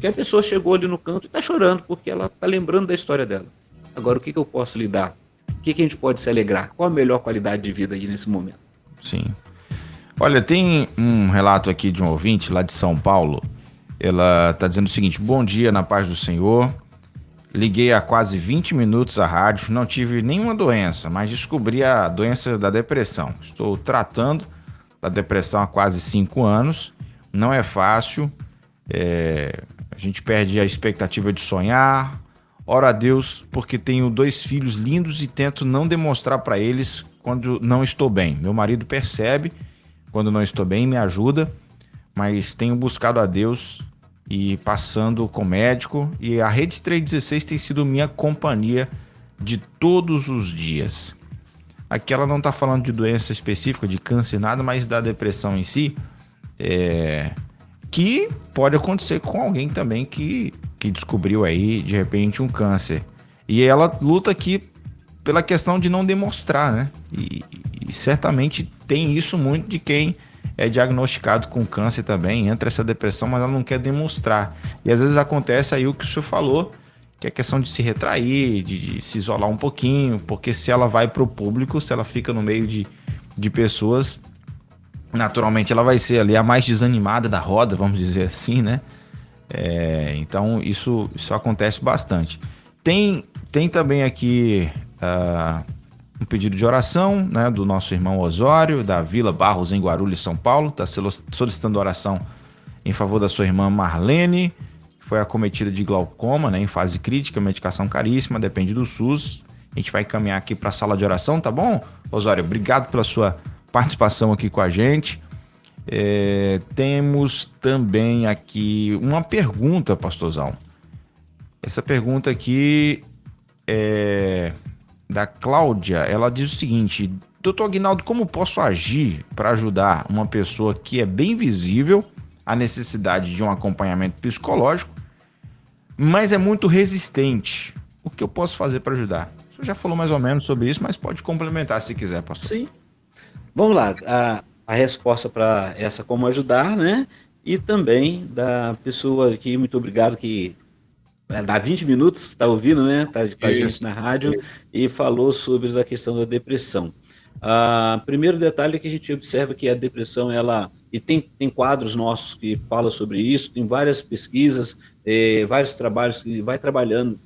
que a pessoa chegou ali no canto e está chorando porque ela está lembrando da história dela. Agora, o que eu posso lhe dar? O que a gente pode se alegrar? Qual a melhor qualidade de vida aí nesse momento? Sim. Olha, tem um relato aqui de um ouvinte lá de São Paulo. Ela está dizendo o seguinte: bom dia, na paz do Senhor. Liguei há quase 20 minutos à rádio, não tive nenhuma doença, mas descobri a doença da depressão. Estou tratando da depressão há quase 5 anos, não é fácil, a gente perde a expectativa de sonhar. Oro a Deus porque tenho 2 filhos lindos e tento não demonstrar para eles quando não estou bem. Meu marido percebe quando não estou bem e me ajuda, mas tenho buscado a Deus e passando com médico, e a Rede 316 tem sido minha companhia de todos os dias. Aqui ela não está falando de doença específica, de câncer, nada, mas da depressão em si, que pode acontecer com alguém também que descobriu aí, de repente, um câncer. E ela luta aqui pela questão de não demonstrar, né? E certamente tem isso muito de quem é diagnosticado com câncer também, entra essa depressão, mas ela não quer demonstrar. E às vezes acontece aí o que o senhor falou, que é a questão de se retrair, de se isolar um pouquinho, porque se ela vai para o público, se ela fica no meio de pessoas, naturalmente ela vai ser ali a mais desanimada da roda, vamos dizer assim, né? Então isso acontece bastante. Tem também aqui um pedido de oração, né, do nosso irmão Osório, da Vila Barros, em Guarulhos, São Paulo. Está solicitando oração em favor da sua irmã Marlene, que foi acometida de glaucoma, né, em fase crítica, medicação caríssima, depende do SUS. A gente vai caminhar aqui para a sala de oração, tá bom? Osório, obrigado pela sua participação aqui com a gente. Temos também aqui uma pergunta, pastorzão. Essa pergunta aqui é da Cláudia. Ela diz o seguinte: Doutor Aguinaldo, como posso agir para ajudar uma pessoa que é bem visível a necessidade de um acompanhamento psicológico, mas é muito resistente? O que eu posso fazer para ajudar? O senhor já falou mais ou menos sobre isso, mas pode complementar se quiser, pastor. Sim. Vamos lá. A resposta para essa como ajudar, né? E também da pessoa aqui, muito obrigado, que dá 20 minutos, está ouvindo, né? Está com a gente na rádio e falou sobre a questão da depressão. Primeiro detalhe é que a gente observa que a depressão, e tem quadros nossos que falam sobre isso, tem várias pesquisas, vários trabalhos que vai trabalhando,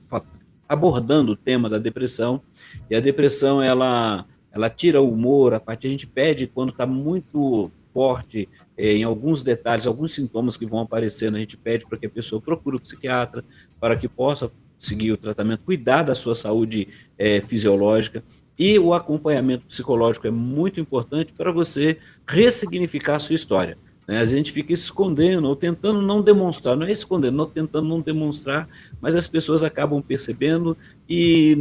abordando o tema da depressão, e a depressão, ela tira o humor, a gente pede quando está muito forte, em alguns detalhes, alguns sintomas que vão aparecendo, a gente pede para que a pessoa procure o psiquiatra, para que possa seguir o tratamento, cuidar da sua saúde fisiológica, e o acompanhamento psicológico é muito importante para você ressignificar a sua história. Né? A gente fica escondendo ou tentando não demonstrar, não é escondendo, não tentando não demonstrar, mas as pessoas acabam percebendo e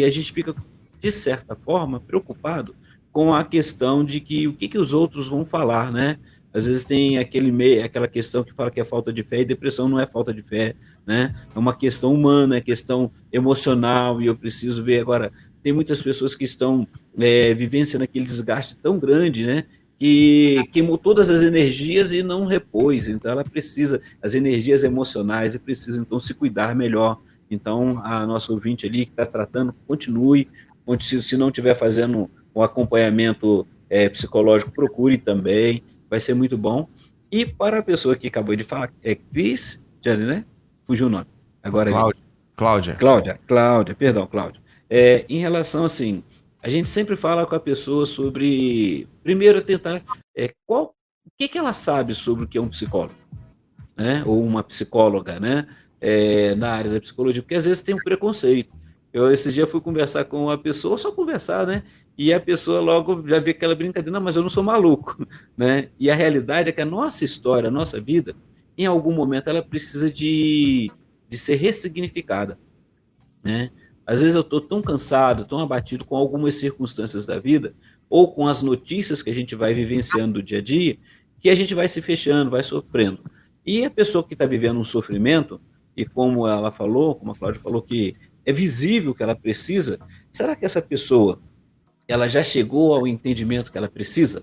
a gente fica, de certa forma, preocupado com a questão de que o que os outros vão falar, né? Às vezes tem aquela questão que fala que é falta de fé, e depressão não é falta de fé, né? É uma questão humana, é questão emocional, e eu preciso ver agora. Tem muitas pessoas que estão vivenciando aquele desgaste tão grande, né? Que queimou todas as energias e não repôs. Então, ela precisa, as energias emocionais, e precisa, então, se cuidar melhor. Então, a nossa ouvinte ali que está tratando, continue. Se não estiver fazendo um acompanhamento psicológico, procure também. Vai ser muito bom. E para a pessoa que acabou de falar, Cris, né? Fugiu o nome. Agora Cláudia, perdão, Cláudia. Em relação, assim, a gente sempre fala com a pessoa sobre, primeiro, tentar, o que ela sabe sobre o que é um psicólogo, né? Ou uma psicóloga, né? Na área da psicologia, porque às vezes tem um preconceito. Esses dias fui conversar com uma pessoa, só conversar, né? E a pessoa logo já vê aquela brincadeira, não, mas eu não sou maluco, né? E a realidade é que a nossa história, a nossa vida, em algum momento ela precisa de ser ressignificada, né? Às vezes eu estou tão cansado, tão abatido com algumas circunstâncias da vida, ou com as notícias que a gente vai vivenciando do dia a dia, que a gente vai se fechando, vai sofrendo. E a pessoa que está vivendo um sofrimento, e como ela falou, como a Cláudia falou, que é visível que ela precisa, será que essa pessoa ela já chegou ao entendimento que ela precisa?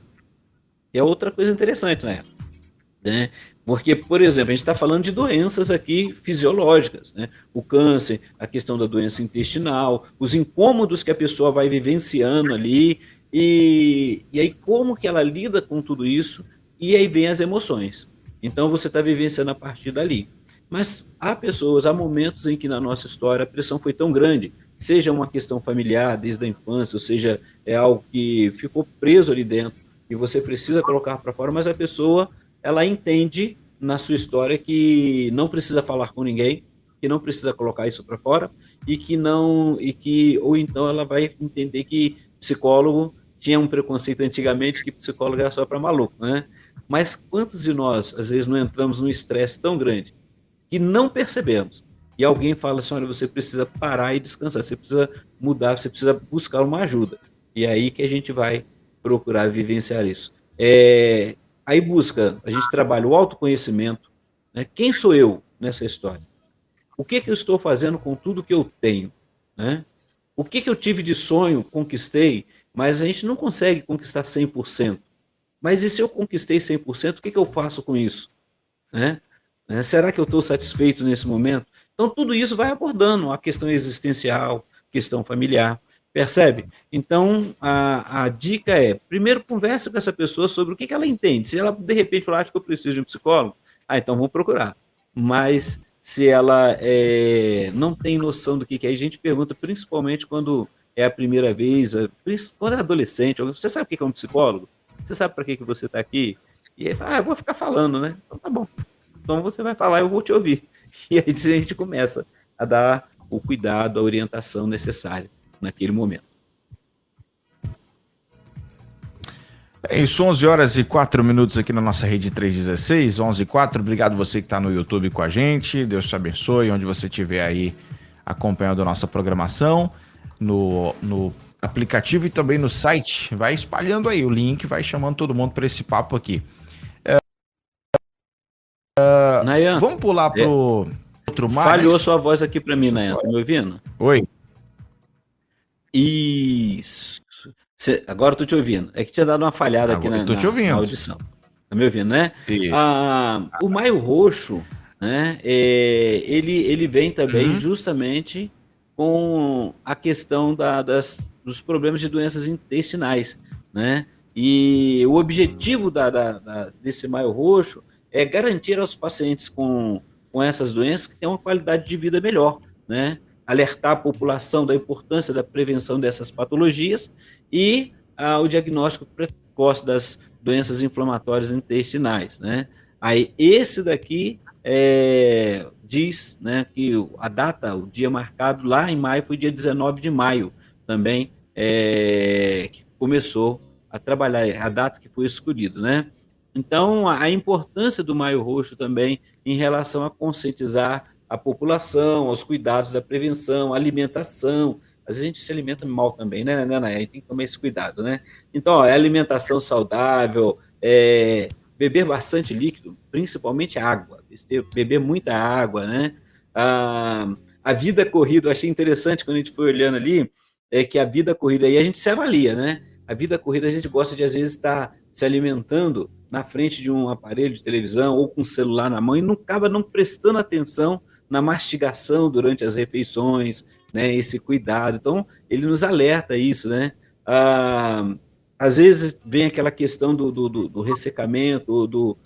É outra coisa interessante, né? Porque, por exemplo, a gente está falando de doenças aqui fisiológicas, né? O câncer, a questão da doença intestinal, os incômodos que a pessoa vai vivenciando ali, e aí como que ela lida com tudo isso, e aí vem as emoções. Então você está vivenciando a partir dali. Mas há momentos em que na nossa história a pressão foi tão grande, seja uma questão familiar desde a infância, ou seja, é algo que ficou preso ali dentro, e você precisa colocar para fora, mas a pessoa ela entende na sua história que não precisa falar com ninguém, que não precisa colocar isso para fora, ou então ela vai entender que psicólogo tinha um preconceito antigamente, que psicólogo era só para maluco, né? Mas quantos de nós, às vezes, não entramos num estresse tão grande que não percebemos, e alguém fala assim, olha, você precisa parar e descansar, você precisa mudar, você precisa buscar uma ajuda, e é aí que a gente vai procurar vivenciar isso. Aí a gente trabalha o autoconhecimento, né? Quem sou eu nessa história? O que eu estou fazendo com tudo que eu tenho, né? O que eu tive de sonho, conquistei, mas a gente não consegue conquistar 100%. Mas e se eu conquistei 100%, o que eu faço com isso? Né? Será que eu estou satisfeito nesse momento? Então, tudo isso vai abordando a questão existencial, questão familiar, percebe? Então, a dica é, primeiro, conversa com essa pessoa sobre o que ela entende. Se ela, de repente, falar, acho que eu preciso de um psicólogo, então vamos procurar. Mas, se ela não tem noção do que é, a gente pergunta, principalmente quando é a primeira vez, quando é adolescente, você sabe o que é um psicólogo? Você sabe para que você está aqui? E aí fala, eu vou ficar falando, né? Então, tá bom. Então, você vai falar, eu vou te ouvir. E aí a gente começa a dar o cuidado, a orientação necessária naquele momento. É isso, 11 horas e 4 minutos aqui na nossa rede 316, 11 e 4. Obrigado você que está no YouTube com a gente. Deus te abençoe, onde você estiver aí acompanhando a nossa programação, no aplicativo e também no site. Vai espalhando aí o link, vai chamando todo mundo para esse papo aqui. Nayan, Vamos pular pro outro mar. Falhou sua voz aqui para mim, Nayan. Tá me ouvindo? Oi. Isso. Agora eu tô te ouvindo. É que tinha dado uma falhada aqui na audição. Tá me ouvindo, né? O Maio Roxo, né? Ele vem também justamente com a questão dos problemas de doenças intestinais, né? E o objetivo desse Maio Roxo é garantir aos pacientes com essas doenças que tenham uma qualidade de vida melhor, né? Alertar a população da importância da prevenção dessas patologias e o diagnóstico precoce das doenças inflamatórias intestinais, né? Aí esse daqui diz, né, que a data, o dia marcado lá em maio foi dia 19 de maio também, que começou a trabalhar, a data que foi escolhida, né? Então, a importância do Maio Roxo também em relação a conscientizar a população, aos cuidados da prevenção, alimentação. Às vezes a gente se alimenta mal também, né, Nanaia? A gente tem que tomar esse cuidado, né? Então, alimentação saudável, beber bastante líquido, principalmente água, beber muita água, né? A vida corrida, eu achei interessante quando a gente foi olhando ali, que a vida corrida, aí a gente se avalia, né? A vida corrida, a gente gosta de, às vezes, estar se alimentando na frente de um aparelho de televisão ou com o celular na mão e acaba não prestando atenção na mastigação durante as refeições, né? Esse cuidado. Então, ele nos alerta isso, né? Às vezes vem aquela questão do ressecamento,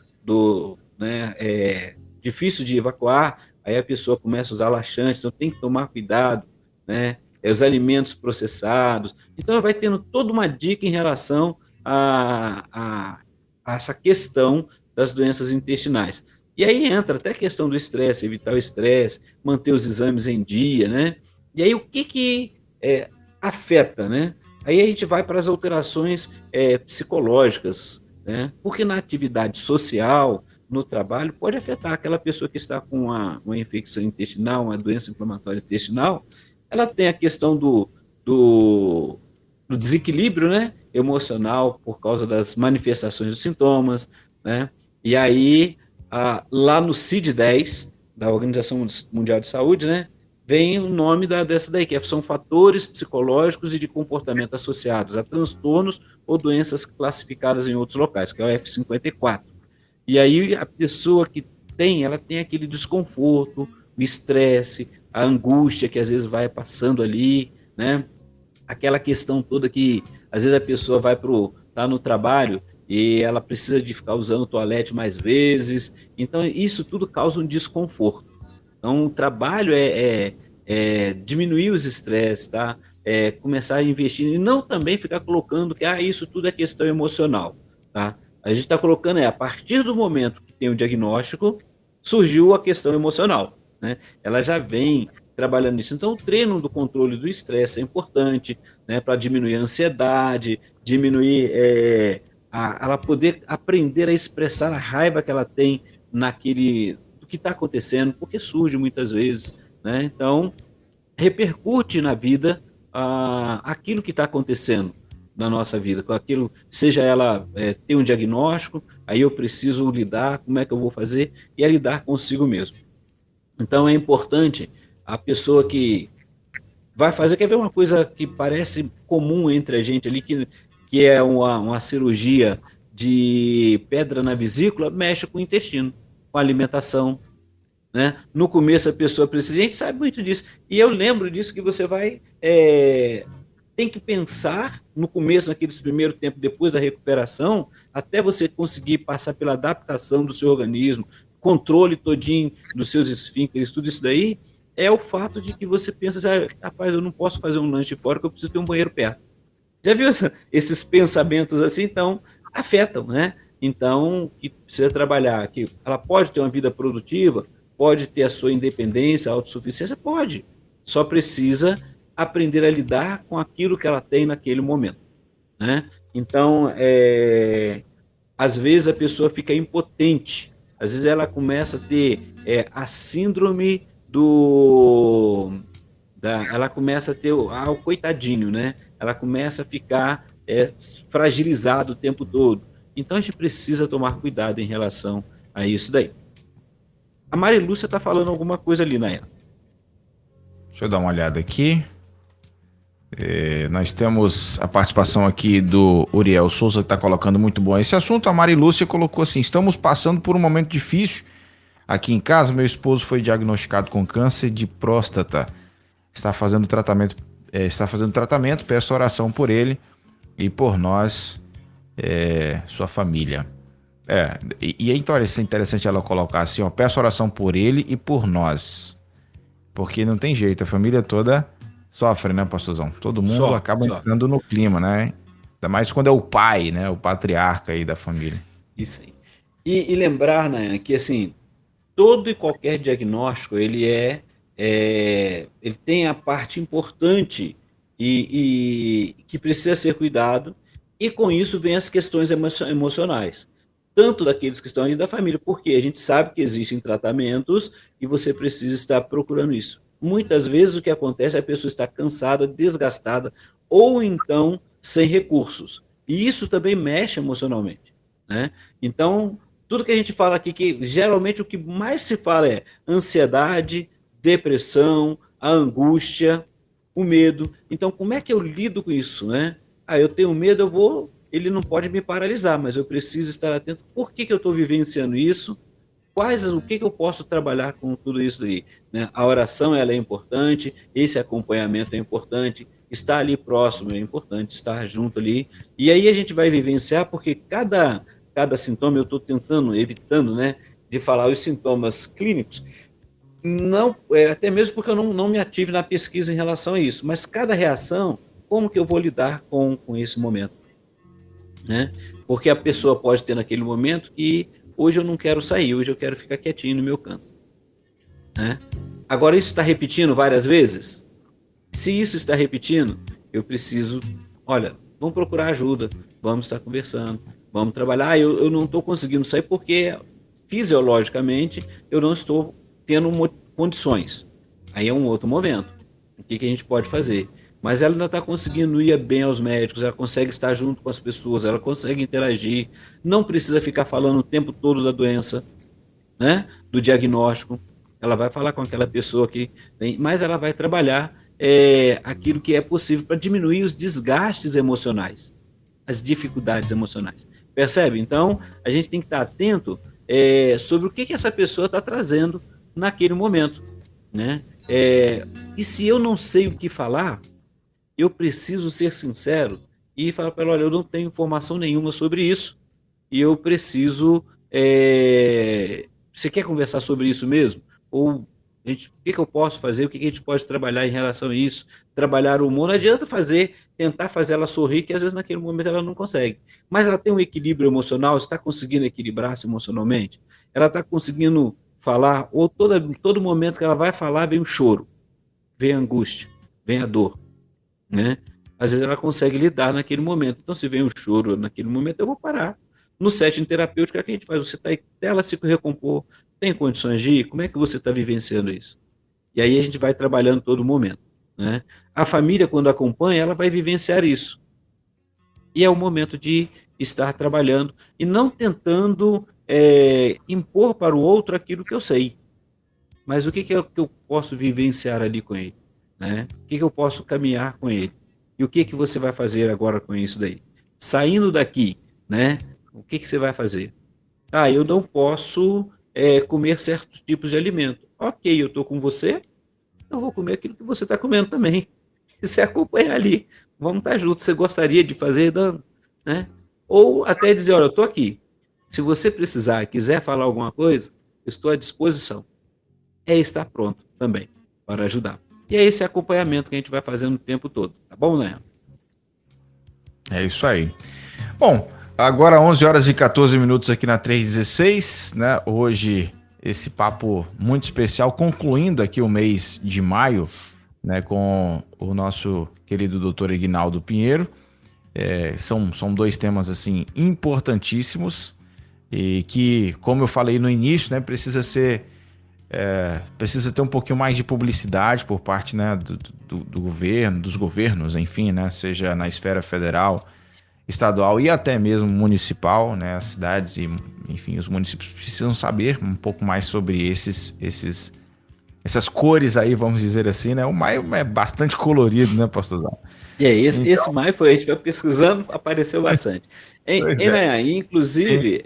né? Difícil de evacuar, aí a pessoa começa a usar laxante, então tem que tomar cuidado, né? Os alimentos processados. Então, vai tendo toda uma dica em relação a essa questão das doenças intestinais. E aí entra até a questão do estresse, evitar o estresse, manter os exames em dia, né? E aí o que afeta, né? Aí a gente vai para as alterações psicológicas, né? Porque na atividade social, no trabalho, pode afetar aquela pessoa que está com uma infecção intestinal, uma doença inflamatória intestinal. Ela tem a questão do desequilíbrio, né, emocional por causa das manifestações dos sintomas, né? E aí, lá no CID-10, da Organização Mundial de Saúde, né, vem o nome dessa daí, que são fatores psicológicos e de comportamento associados a transtornos ou doenças classificadas em outros locais, que é o F54. E aí a pessoa que ela tem aquele desconforto, o estresse, a angústia que às vezes vai passando ali, né? Aquela questão toda que às vezes a pessoa tá no trabalho e ela precisa de ficar usando o toalete mais vezes. Então, isso tudo causa um desconforto. Então, o trabalho é diminuir os estresses, tá? Começar a investir e não também ficar colocando que isso tudo é questão emocional, tá? A gente está colocando a partir do momento que tem o diagnóstico, surgiu a questão emocional, né? Ela já vem trabalhando nisso. Então, o treino do controle do estresse é importante, né, para diminuir a ansiedade, diminuir ela poder aprender a expressar a raiva que ela tem do que está acontecendo, porque surge muitas vezes, né? Então, repercute na vida aquilo que está acontecendo na nossa vida, com aquilo, seja ela ter um diagnóstico, aí eu preciso lidar, como é que eu vou fazer, e é lidar consigo mesmo. Então, é importante a pessoa que vai fazer, quer ver uma coisa que parece comum entre a gente ali, que é uma cirurgia de pedra na vesícula, mexe com o intestino, com a alimentação, né? No começo a pessoa precisa, a gente sabe muito disso, e eu lembro disso que você tem que pensar no começo, naqueles primeiros tempos, depois da recuperação, até você conseguir passar pela adaptação do seu organismo, controle todinho dos seus esfíncteres, tudo isso daí, é o fato de que você pensa assim, rapaz, eu não posso fazer um lanche fora, que eu preciso ter um banheiro perto. Já viu esses pensamentos assim? Então, afetam, né? Então, que precisa trabalhar, que ela pode ter uma vida produtiva, pode ter a sua independência, a autossuficiência? Pode. Só precisa aprender a lidar com aquilo que ela tem naquele momento, né? Então, às vezes a pessoa fica impotente, às vezes ela começa a ter a síndrome ela começa a ter o coitadinho, né? Ela começa a ficar fragilizada o tempo todo. Então a gente precisa tomar cuidado em relação a isso daí. A Maria Lúcia está falando alguma coisa ali, Nayara. Deixa eu dar uma olhada aqui. Nós temos a participação aqui do Uriel Souza, que está colocando muito bom esse assunto. A Maria Lúcia colocou assim: estamos passando por um momento difícil aqui em casa. Meu esposo foi diagnosticado com câncer de próstata. Está fazendo tratamento, peço oração por ele e por nós, sua família. E é interessante ela colocar assim, ó, peço oração por ele e por nós. Porque não tem jeito, a família toda sofre, né, pastorzão? Todo mundo acaba entrando no clima, né? Ainda mais quando é o pai, né? O patriarca aí da família. Isso aí. E lembrar, né, que assim, todo e qualquer diagnóstico, ele tem a parte importante e que precisa ser cuidado, e com isso vem as questões emocionais, tanto daqueles que estão ali da família, porque a gente sabe que existem tratamentos e você precisa estar procurando isso. Muitas vezes o que acontece é a pessoa está cansada, desgastada, ou então sem recursos, e isso também mexe emocionalmente, né? Então, tudo que a gente fala aqui, que geralmente o que mais se fala é ansiedade, depressão, a angústia, o medo. Então, como é que eu lido com isso, né? Eu tenho medo, ele não pode me paralisar, mas eu preciso estar atento. Por que eu estou vivenciando isso? O que eu posso trabalhar com tudo isso aí, né? A oração, ela é importante, esse acompanhamento é importante, estar ali próximo é importante, estar junto ali. E aí a gente vai vivenciar, porque cada sintoma, eu estou evitando, né, de falar os sintomas clínicos, não, até mesmo porque eu não me ative na pesquisa em relação a isso, mas cada reação, como que eu vou lidar com esse momento, né? Porque a pessoa pode ter naquele momento que hoje eu não quero sair, hoje eu quero ficar quietinho no meu canto, né? Agora, isso está repetindo várias vezes? Se isso está repetindo, eu preciso, olha, vamos procurar ajuda, vamos estar conversando, vamos trabalhar. Eu não estou conseguindo sair porque fisiologicamente eu não estou tendo condições. Aí é um outro momento. O que a gente pode fazer? Mas ela ainda está conseguindo ir bem aos médicos, ela consegue estar junto com as pessoas, ela consegue interagir, não precisa ficar falando o tempo todo da doença, né? Do diagnóstico. Ela vai falar com aquela pessoa que tem, mas ela vai trabalhar aquilo que é possível para diminuir os desgastes emocionais, as dificuldades emocionais. Percebe? Então, a gente tem que estar atento sobre o que essa pessoa está trazendo naquele momento, né? E se eu não sei o que falar, eu preciso ser sincero e falar para ela: olha, eu não tenho informação nenhuma sobre isso e eu preciso... você quer conversar sobre isso mesmo? Ou o que eu posso fazer? O que a gente pode trabalhar em relação a isso? Trabalhar o humor. Não adianta tentar fazer ela sorrir, que às vezes naquele momento ela não consegue. Mas ela tem um equilíbrio emocional, está conseguindo equilibrar-se emocionalmente? Ela está conseguindo falar, ou todo momento que ela vai falar vem o choro, vem a angústia, vem a dor, né? Às vezes ela consegue lidar naquele momento. Então, se vem o choro naquele momento, eu vou parar. No setting terapêutico, o que a gente faz? Você está aí, ela se recompor, tem condições de ir? Como é que você está vivenciando isso? E aí a gente vai trabalhando todo momento, né? A família, quando acompanha, ela vai vivenciar isso. E é o momento de estar trabalhando e não tentando impor para o outro aquilo que eu sei. Mas o que eu posso vivenciar ali com ele, né? O que eu posso caminhar com ele? E o que você vai fazer agora com isso daí? Saindo daqui, né? O que você vai fazer? Eu não posso comer certos tipos de alimento. Ok, eu estou com você, eu vou comer aquilo que você está comendo também. E você acompanha ali, vamos estar juntos. Você gostaria de fazer, né? Ou até dizer: olha, eu estou aqui. Se você precisar, quiser falar alguma coisa, eu estou à disposição. Estar pronto também para ajudar. E é esse acompanhamento que a gente vai fazendo o tempo todo. Tá bom, né? É isso aí. Bom, agora 11 horas e 14 minutos aqui na 316, né? Hoje esse papo muito especial, concluindo aqui o mês de maio, né, com o nosso querido doutor Ignaldo Pinheiro. São dois temas assim importantíssimos e que, como eu falei no início, né, precisa ter um pouquinho mais de publicidade por parte, né, do governo, dos governos, enfim, né, seja na esfera federal, estadual e até mesmo municipal, né, as cidades e, enfim, os municípios precisam saber um pouco mais sobre essas cores aí, vamos dizer assim, né? O maio é bastante colorido, né, pastorzão? Esse maio a gente vai pesquisando, apareceu bastante. Pois é. Nayan, inclusive,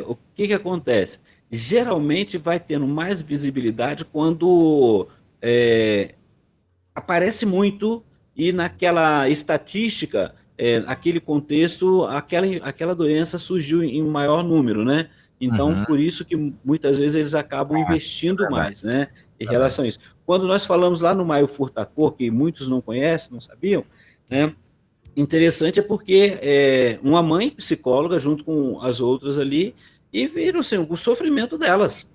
o que acontece? Geralmente vai tendo mais visibilidade quando aparece muito e naquela estatística, naquele contexto, aquela doença surgiu em maior número, né? Então, por isso que muitas vezes eles acabam investindo mais, né? Em relação a isso. Quando nós falamos lá no Maio Furtacor, que muitos não conhecem, não sabiam, né? Interessante é porque uma mãe psicóloga junto com as outras ali e viram assim, o sofrimento delas.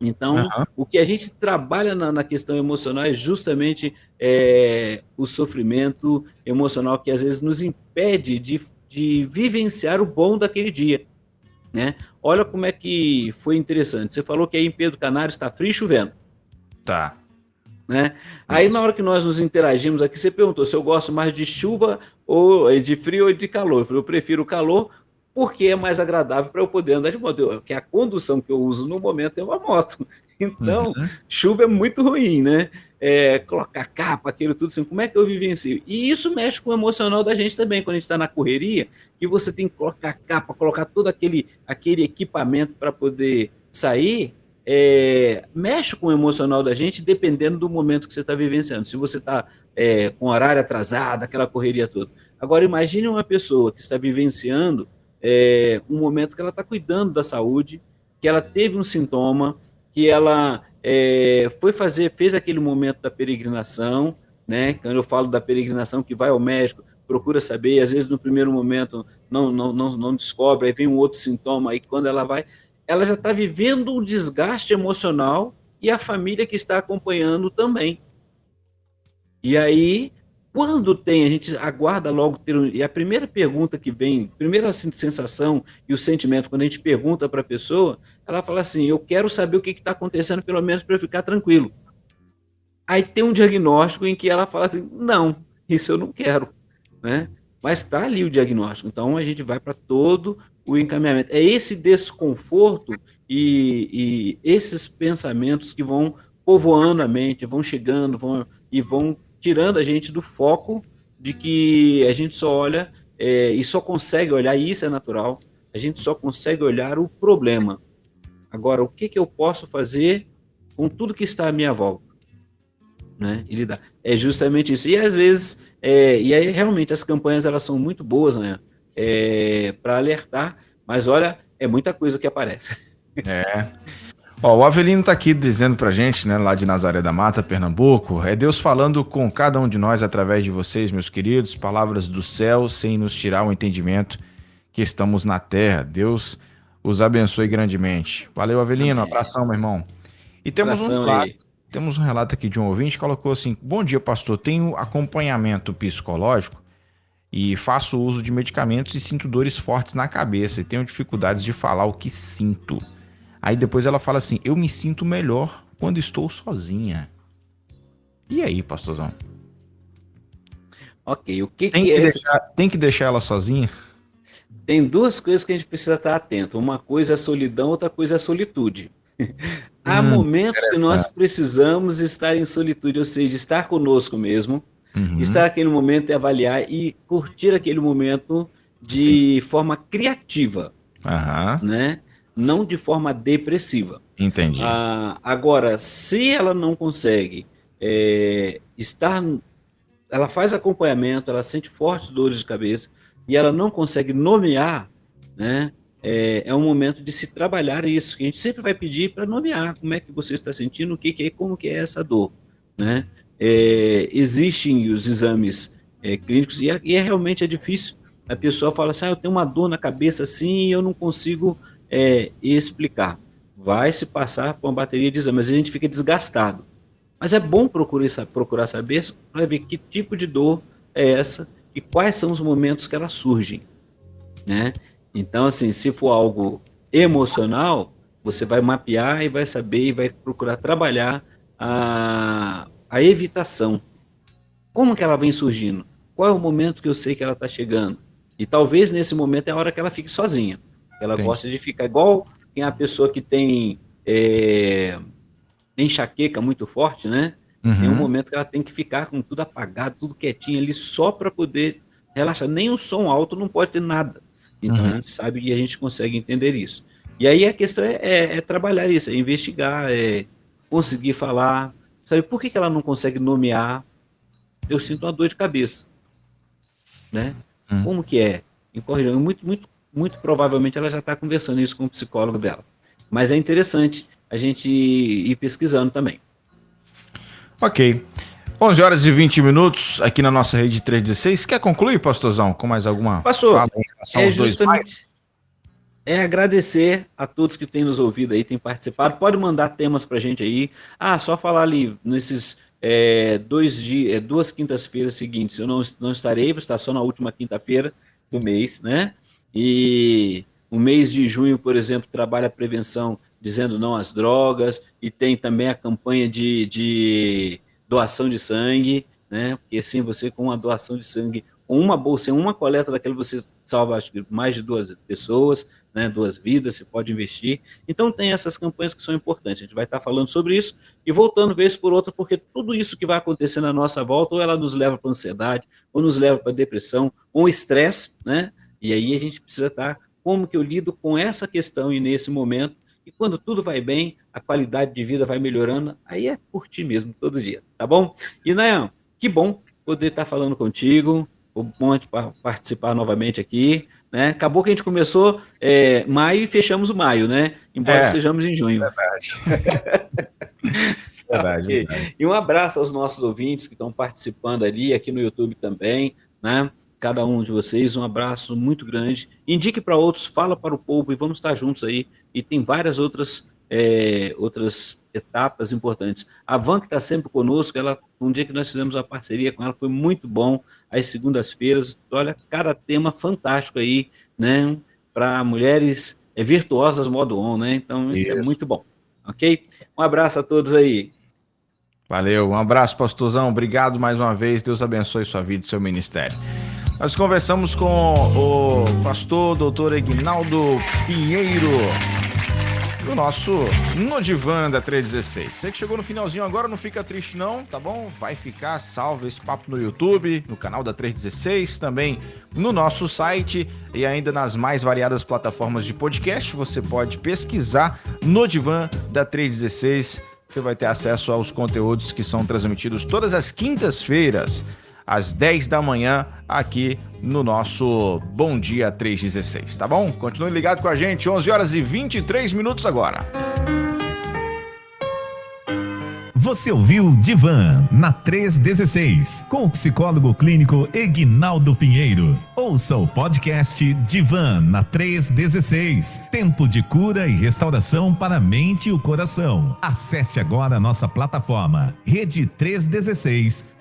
Então, o que a gente trabalha na questão emocional é justamente o sofrimento emocional que às vezes nos impede de vivenciar o bom daquele dia, né? Olha como é que foi interessante. Você falou que aí em Pedro Canário está frio e chovendo. Tá. Né? Aí na hora que nós nos interagimos aqui, você perguntou se eu gosto mais de chuva ou de frio ou de calor. Eu falei, eu prefiro o calor porque é mais agradável para eu poder andar de moto, porque a condução que eu uso no momento é uma moto. Então, chuva é muito ruim, né? Colocar capa, aquilo tudo assim, como é que eu vivencio? E isso mexe com o emocional da gente também, quando a gente está na correria, que você tem que colocar capa, colocar todo aquele equipamento para poder sair, mexe com o emocional da gente, dependendo do momento que você está vivenciando. Se você está com horário atrasado, aquela correria toda. Agora, imagine uma pessoa que está vivenciando um momento que ela está cuidando da saúde, que ela teve um sintoma, que ela fez aquele momento da peregrinação, né? Quando eu falo da peregrinação, que vai ao médico, procura saber, às vezes no primeiro momento não descobre, aí vem um outro sintoma, aí quando ela vai, ela já está vivendo um desgaste emocional e a família que está acompanhando também. E aí, quando a gente aguarda logo e a primeira pergunta que vem, primeira sensação e o sentimento, quando a gente pergunta para a pessoa, ela fala assim, eu quero saber o que está acontecendo, pelo menos para eu ficar tranquilo. Aí tem um diagnóstico em que ela fala assim, não, isso eu não quero, né? Mas está ali o diagnóstico, então a gente vai para todo o encaminhamento. É esse desconforto e esses pensamentos que vão povoando a mente, vão chegando, vão tirando a gente do foco de que a gente só olha e só consegue olhar, e isso é natural, a gente só consegue olhar o problema. Agora, o que eu posso fazer com tudo que está à minha volta? Né? E lidar. É justamente isso. E às vezes, e aí realmente as campanhas elas são muito boas, né? Para alertar, mas olha, é muita coisa que aparece. O Avelino tá aqui dizendo pra gente, né, lá de Nazaré da Mata, Pernambuco, é Deus falando com cada um de nós através de vocês, meus queridos, palavras do céu, sem nos tirar o entendimento que estamos na terra. Deus os abençoe grandemente. Valeu, Avelino, abração, meu irmão. E temos um relato aqui de um ouvinte que colocou assim, bom dia, pastor, tenho acompanhamento psicológico e faço uso de medicamentos e sinto dores fortes na cabeça e tenho dificuldades de falar o que sinto. Aí depois ela fala assim, eu me sinto melhor quando estou sozinha. E aí, pastorzão? Ok, o que tem que deixar ela sozinha? Tem duas coisas que a gente precisa estar atento. Uma coisa é a solidão, outra coisa é a solitude. Há momentos que nós precisamos estar em solitude, ou seja, estar conosco mesmo, estar naquele momento e avaliar e curtir aquele momento de forma criativa, né? Não de forma depressiva. Entendi. Agora, se ela não consegue ela faz acompanhamento, ela sente fortes dores de cabeça e ela não consegue nomear, né? É um momento de se trabalhar isso, que a gente sempre vai pedir para nomear como é que você está sentindo, como que é essa dor, né? Existem os exames clínicos e realmente é difícil. A pessoa fala assim, eu tenho uma dor na cabeça assim e eu não consigo explicar. vai se passar por uma bateria de exames, mas a gente fica desgastado. Mas é bom procurar saber para ver que tipo de dor é essa e quais são os momentos que elas surgem, né? Então, assim, se for algo emocional, você vai mapear e vai saber e vai procurar trabalhar a evitação. Como que ela vem surgindo? Qual é o momento que eu sei que ela está chegando? E talvez nesse momento é a hora que ela fique sozinha. Ela gosta de ficar igual quem é a pessoa que tem enxaqueca muito forte, né? Tem um momento que ela tem que ficar com tudo apagado, tudo quietinho ali, só para poder relaxar. Nem o som alto não pode ter nada. Então a gente sabe e a gente consegue entender isso. E aí a questão é trabalhar isso, é investigar, é conseguir falar. Sabe por que ela não consegue nomear? Eu sinto uma dor de cabeça, né? Como que é? Muito provavelmente ela já está conversando isso com o psicólogo dela. Mas é interessante a gente ir pesquisando também. Ok. 11 horas e 20 minutos aqui na nossa rede 316. Quer concluir, pastorzão, com mais alguma fala em relação aos dois pais? É agradecer a todos que têm nos ouvido aí, têm participado. Pode mandar temas pra gente aí. Só falar ali nesses 2 quintas-feiras seguintes. Eu não estarei, vou estar só na última quinta-feira do mês, né? E o mês de junho, por exemplo, trabalha a prevenção dizendo não às drogas, e tem também a campanha de doação de sangue, né? Porque assim, você com uma doação de sangue, com uma bolsa, uma coleta daquela, você salva, acho que mais de 2 pessoas, né? 2 vidas, você pode investir. Então tem essas campanhas que são importantes. A gente vai estar falando sobre isso e voltando vez por outra, porque tudo isso que vai acontecer na nossa volta, ou ela nos leva para ansiedade, ou nos leva para depressão, ou estresse, né? E aí a gente precisa estar, como que eu lido com essa questão e nesse momento. E quando tudo vai bem, a qualidade de vida vai melhorando, aí é por ti mesmo, todo dia, tá bom? E, Nayan, que bom poder estar falando contigo, bom participar novamente aqui, né? Acabou que a gente começou maio e fechamos o maio, né? Embora estejamos em junho. Verdade. E um abraço aos nossos ouvintes que estão participando ali, aqui no YouTube também, né? Cada um de vocês, um abraço muito grande. Indique para outros, fala para o povo e vamos estar juntos aí. E tem várias outras etapas importantes. A Van, que está sempre conosco, um dia que nós fizemos a parceria com ela, foi muito bom. Às segundas-feiras, olha, cada tema fantástico aí, né? Para mulheres virtuosas modo on, né? Então, isso é muito bom. Ok? Um abraço a todos aí. Valeu, um abraço, pastorzão. Obrigado mais uma vez. Deus abençoe sua vida e seu ministério. Nós conversamos com o pastor doutor Eguinaldo Pinheiro, o nosso No Divã da 316. Você que chegou no finalzinho agora, não fica triste não, tá bom? Vai ficar salvo esse papo no YouTube, no canal da 316, também no nosso site e ainda nas mais variadas plataformas de podcast. Você pode pesquisar No Divã da 316, você vai ter acesso aos conteúdos que são transmitidos todas as quintas-feiras, às 10 da manhã, aqui no nosso Bom Dia 316, tá bom? Continue ligado com a gente, 11 horas e 23 minutos agora. Você ouviu Divã na 316, com o psicólogo clínico Eguinaldo Pinheiro. Ouça o podcast Divã na 316, tempo de cura e restauração para a mente e o coração. Acesse agora a nossa plataforma, rede316.com.br.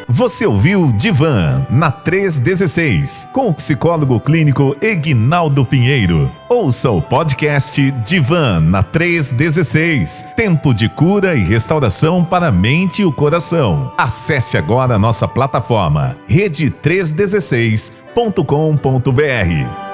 Você ouviu Divã na 316, com o psicólogo clínico Eguinaldo Pinheiro. Ouça o podcast Divã na 316, tempo de cura e restauração para a mente e o coração. Acesse agora a nossa plataforma, rede316.com.br.